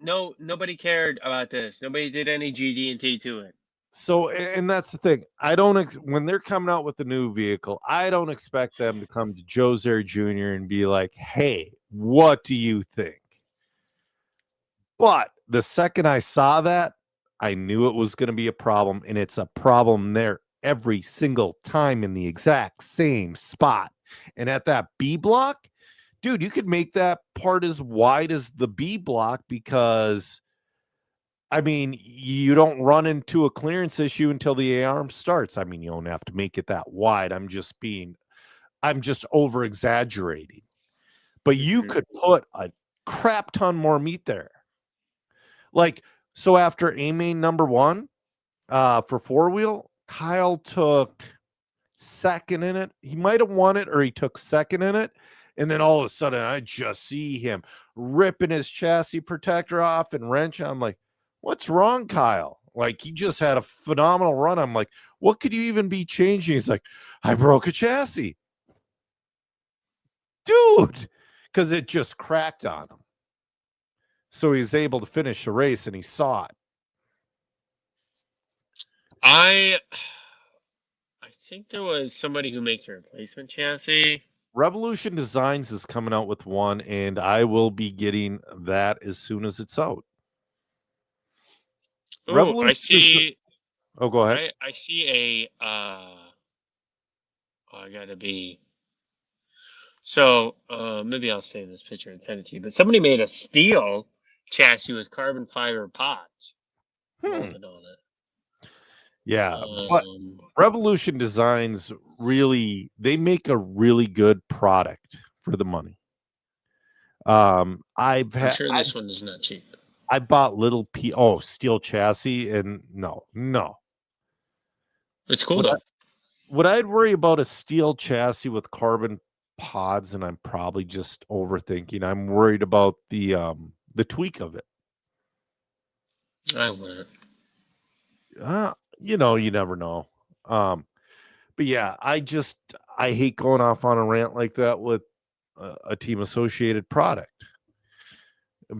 cared about this. Nobody did any GD&T to it. So, and that's the thing. I don't, when they're coming out with a new vehicle, I don't expect them to come to Joe Zare Jr. and be like, hey, what do you think? But the second I saw that, I knew it was going to be a problem, and it's a problem there every single time in the exact same spot. And at that B block, dude, you could make that part as wide as the B block because, I mean, you don't run into a clearance issue until the A-arm starts. I mean, you don't have to make it that wide. I'm just over exaggerating. But you could put a crap ton more meat there. Like, so after A-main number 1 for 4-wheel, Kyle took second in it. He might have won it or he took second in it. And then all of a sudden, I just see him ripping his chassis protector off and wrench. I'm like, what's wrong, Kyle? Like, he just had a phenomenal run. I'm like, what could you even be changing? He's like, I broke a chassis. Dude, because it just cracked on him. So he's able to finish the race, and he saw it. I think there was somebody who makes a replacement chassis. Revolution Designs is coming out with one, and I will be getting that as soon as it's out. Oh, I see. Oh, go ahead. I see a. I gotta be. So maybe I'll save this picture and send it to you. But somebody made a steel chassis with carbon fiber pods Hmm. molded on it. Yeah, but Revolution Designs they make a really good product for the money. I'm sure this one is not cheap. I bought little steel chassis, and no. It's cool though. What I'd worry about a steel chassis with carbon pods, and I'm probably just overthinking. I'm worried about the tweak of it. I wouldn't. You never know. But yeah, I hate going off on a rant like that with a Team Associated product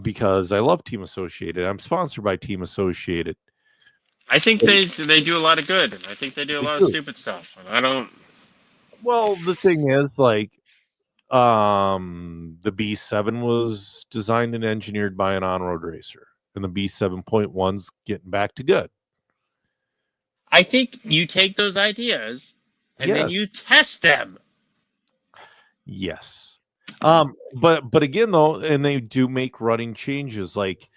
because I love Team Associated. I'm sponsored by Team Associated. I think they do a lot of good, and I think they do a lot of stupid stuff. And I don't. Well, the thing is, like, the B7 was designed and engineered by an on-road racer, and the B7.1's getting back to good. I think you take those ideas and then you test them. Yes. But again though, and they do make running changes, like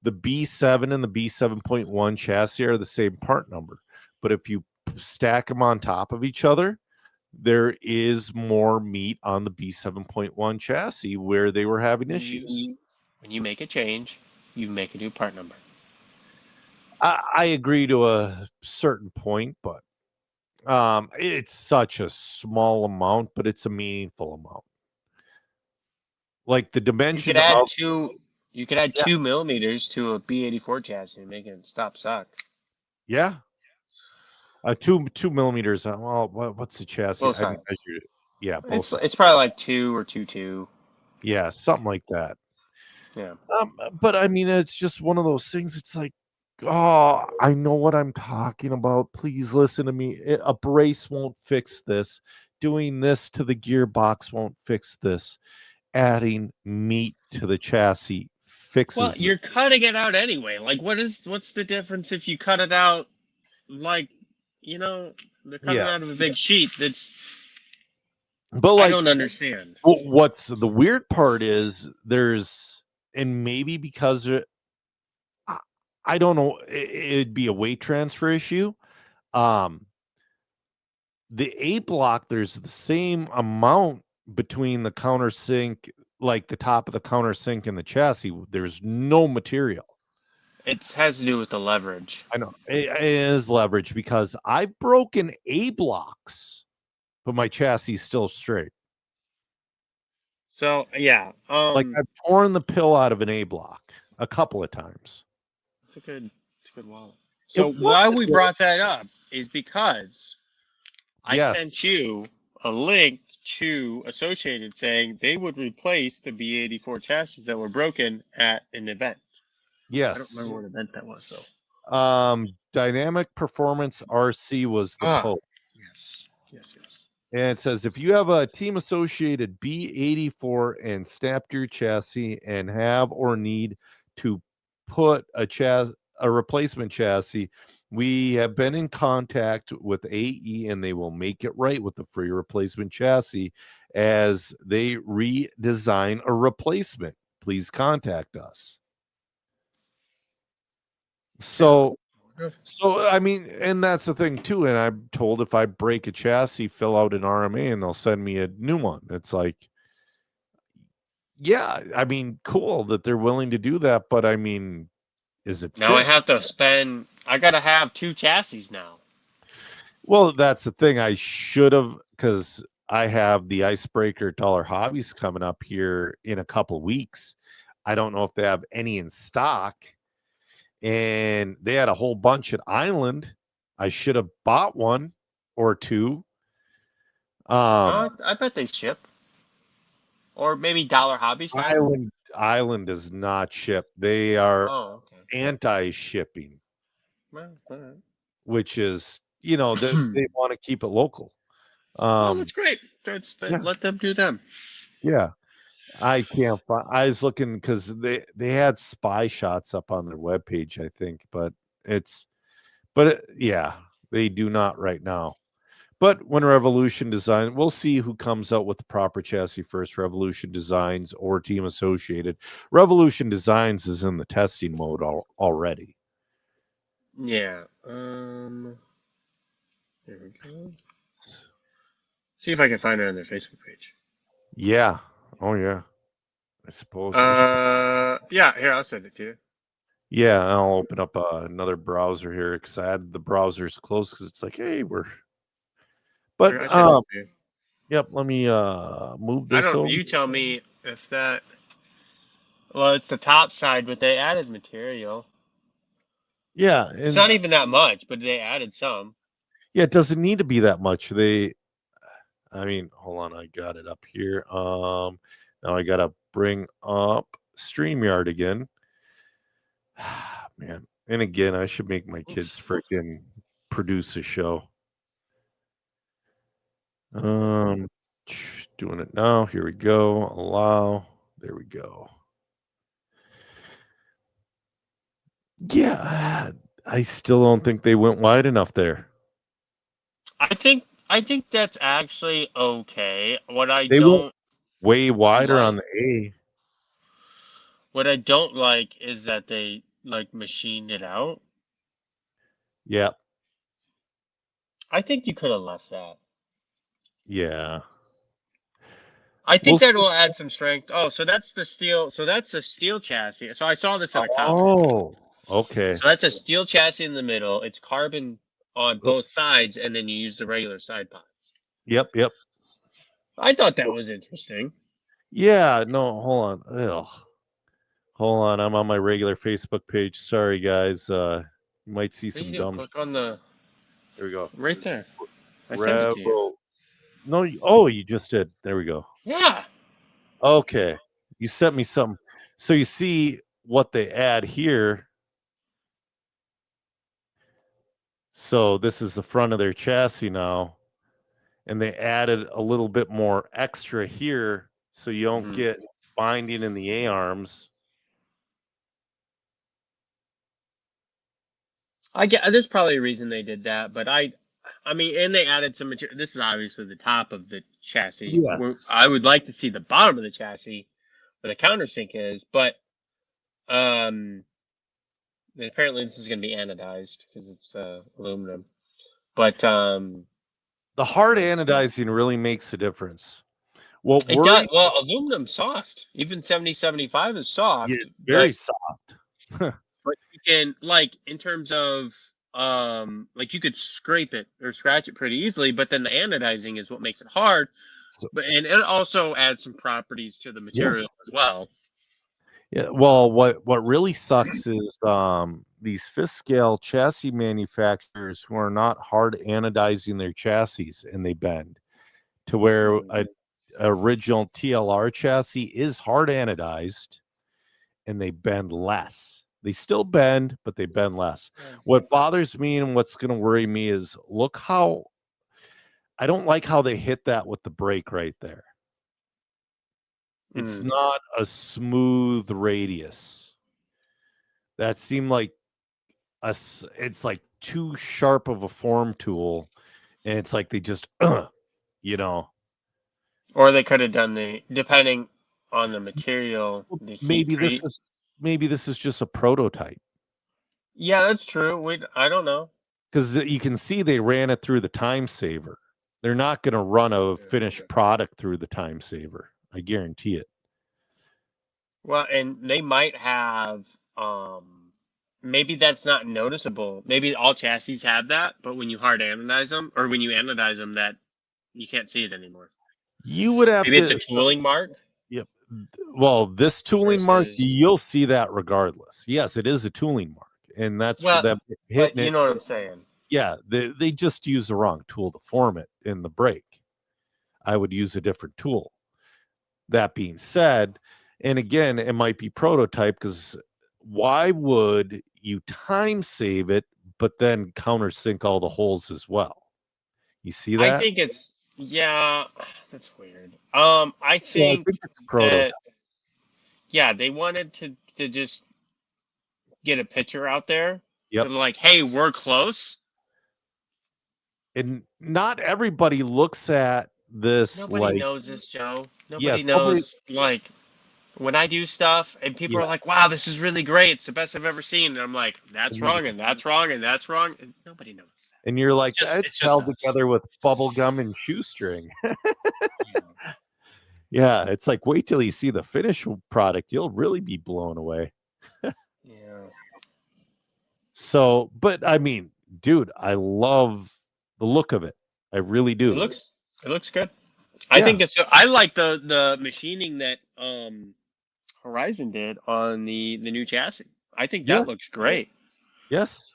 the B7 and the B7.1 chassis are the same part number, but if you stack them on top of each other, there is more meat on the B7.1 chassis where they were having issues. When you make a change, you make a new part number. I agree to a certain point, but it's such a small amount, but it's a meaningful amount. Like the dimension you could add 2 millimeters to a B84 chassis and make it stop suck. Yeah. 2 millimeters. Well, what's the chassis? Both sides. Measured it. Yeah, it's probably like 2 or 2.2. Yeah, something like that. Yeah. But I mean, it's just one of those things. It's like, oh, I know what I'm talking about. Please listen to me. A brace won't fix this. Doing this to the gearbox won't fix this. Adding meat to the chassis fixes. Well, you're cutting it out anyway. Like, what's the difference if you cut it out? Like, they cut it out of a big sheet. But like, I don't understand. What's the weird part is and maybe because I don't know, it'd be a weight transfer issue. The A block, there's the same amount between the countersink, like the top of the countersink and the chassis. There's no material. It has to do with the leverage. I know it is leverage because I've broken A blocks, but my chassis is still straight. So yeah, like I've torn the pill out of an A block a couple of times. It's a good wallet. So why we brought that up is because I sent you a link to Associated saying they would replace the B84 chassis that were broken at an event. Yes. I don't remember what event that was though. Dynamic Performance RC was the post. Yes. And it says, if you have a Team Associated B84 and snapped your chassis and have or need to put a replacement chassis, we have been in contact with AE and they will make it right with the free replacement chassis as they redesign a replacement. Please contact us. So I mean, and that's the thing too. And I'm told if I break a chassis, fill out an RMA and they'll send me a new one. It's like, yeah, I mean, cool that they're willing to do that. But I mean, is it now fixed? I got to have 2 chassis now. Well, that's the thing. I should have, because I have the Icebreaker Dollar Hobbies coming up here in a couple weeks. I don't know if they have any in stock. And they had a whole bunch at Island. I should have bought one or two. I bet they ship. Or maybe Dollar Hobbies. Island does not ship. They are anti-shipping. Which is, they want to keep it local. That's great. Let them do them. Yeah. I can't find. I was looking because they had spy shots up on their webpage, I think, but yeah, they do not right now. But when Revolution Design, we'll see who comes out with the proper chassis first, Revolution Designs or Team Associated. Revolution Designs is in the testing mode already. Yeah. There we go. See if I can find it on their Facebook page. Yeah. Oh, yeah. I suppose. Yeah, here, I'll send it to you. Yeah, I'll open up another browser here because I had the browsers closed because it's like, hey, we're. But yep, let me move this over. You tell me if that. Well, it's the top side, but they added material. Yeah, it's not even that much, but they added some. Yeah, it doesn't need to be that much. I mean, hold on, I got it up here. Now I gotta bring up StreamYard again. Man, and again, I should make my kids freaking produce a show. Doing it now. Here we go. Allow. There we go. Yeah, I still don't think they went wide enough there. I think that's actually okay. They went way wider on the A. What I don't like is that they like machined it out. Yeah. I think you could have left that. Yeah. I think that will add some strength. Oh, so that's the steel. So that's the steel chassis. So I saw this in a comment. Oh, okay. So that's a steel chassis in the middle. It's carbon on both sides, and then you use the regular side pods. Yep. I thought that was interesting. Yeah. No, hold on. Ugh. Hold on. I'm on my regular Facebook page. Sorry, guys. You might see some dumb. Click on the. There we go. Right there. I sent it to you. No. Oh, you just did. There we go. Yeah. Okay. You sent me some. So you see what they add here. So this is the front of their chassis now. And they added a little bit more extra here so you don't get binding in the A-arms. There's probably a reason they did that, but I mean, and they added some material. This is obviously the top of the chassis. Yes. I would like to see the bottom of the chassis where the countersink is, but apparently this is going to be anodized because it's aluminum. But the hard anodizing really makes a difference. Well, it does. Well, aluminum's soft. Even 7075 is soft. Yeah, very soft. But you can, like, in terms of like, you could scrape it or scratch it pretty easily, but then the anodizing is what makes it hard. But and it also adds some properties to the material as well. Yeah, well, what really sucks is these fifth scale chassis manufacturers who are not hard anodizing their chassis, and they bend to where a original TLR chassis is hard anodized and they bend less. They still bend, but they bend less. What bothers me and what's going to worry me is look how I don't like how they hit that with the brake right there. It's not a smooth radius. That seemed like it's like too sharp of a form tool, and it's like they just you know. Or they could have done depending on the material. Maybe this is just a prototype. Yeah, that's true. I don't know. Because you can see they ran it through the time saver. They're not going to run a finished product through the time saver. I guarantee it. Well, and they might have maybe that's not noticeable. Maybe all chassis have that, but when you hard anodize them, or when you anodize them, that you can't see it anymore. You would have maybe it's a tooling mark. Yep. Well, this tooling mark, you'll see that regardless. Yes, it is a tooling mark, and that's for them hitting it. You know what I'm saying? Yeah, they just use the wrong tool to form it in the brake. I would use a different tool. That being said, and again, it might be prototype, because why would you time save it but then countersink all the holes as well? You see that? I think it's that's weird. I think it's prototype. Yeah, they wanted to just get a picture out there. Yep. Like, hey, we're close. And not everybody looks at this Nobody like, knows this, Joe. Nobody yes, nobody, knows, like, when I do stuff and people yeah. are like, wow, this is really great. It's the best I've ever seen. And I'm like, that's And you, wrong, and that's wrong, and that's wrong. And nobody knows that. and you're like, It's it's just held us. together with bubble gum and shoestring. Yeah. Yeah, it's like wait till you see the finished product, you'll really be blown away. Yeah. So, but I mean, dude, I love the look of it. I really It do. looks good. I Yeah. think I like the machining that Horizon did on the new chassis. I think that Yes. looks great. Yes.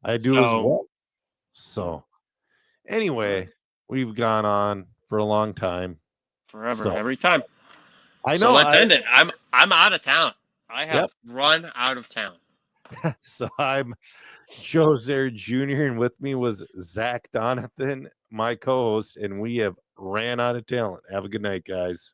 I do as So well. So, anyway, we've gone on for a long time. forever, So, every time. I So know. let's end it. I'm out of town. I have Yep. run out of town. So I'm Joe Zer Jr. and with me was Zach Donathan, my co-host, and we have ran out of talent. Have a good night, guys.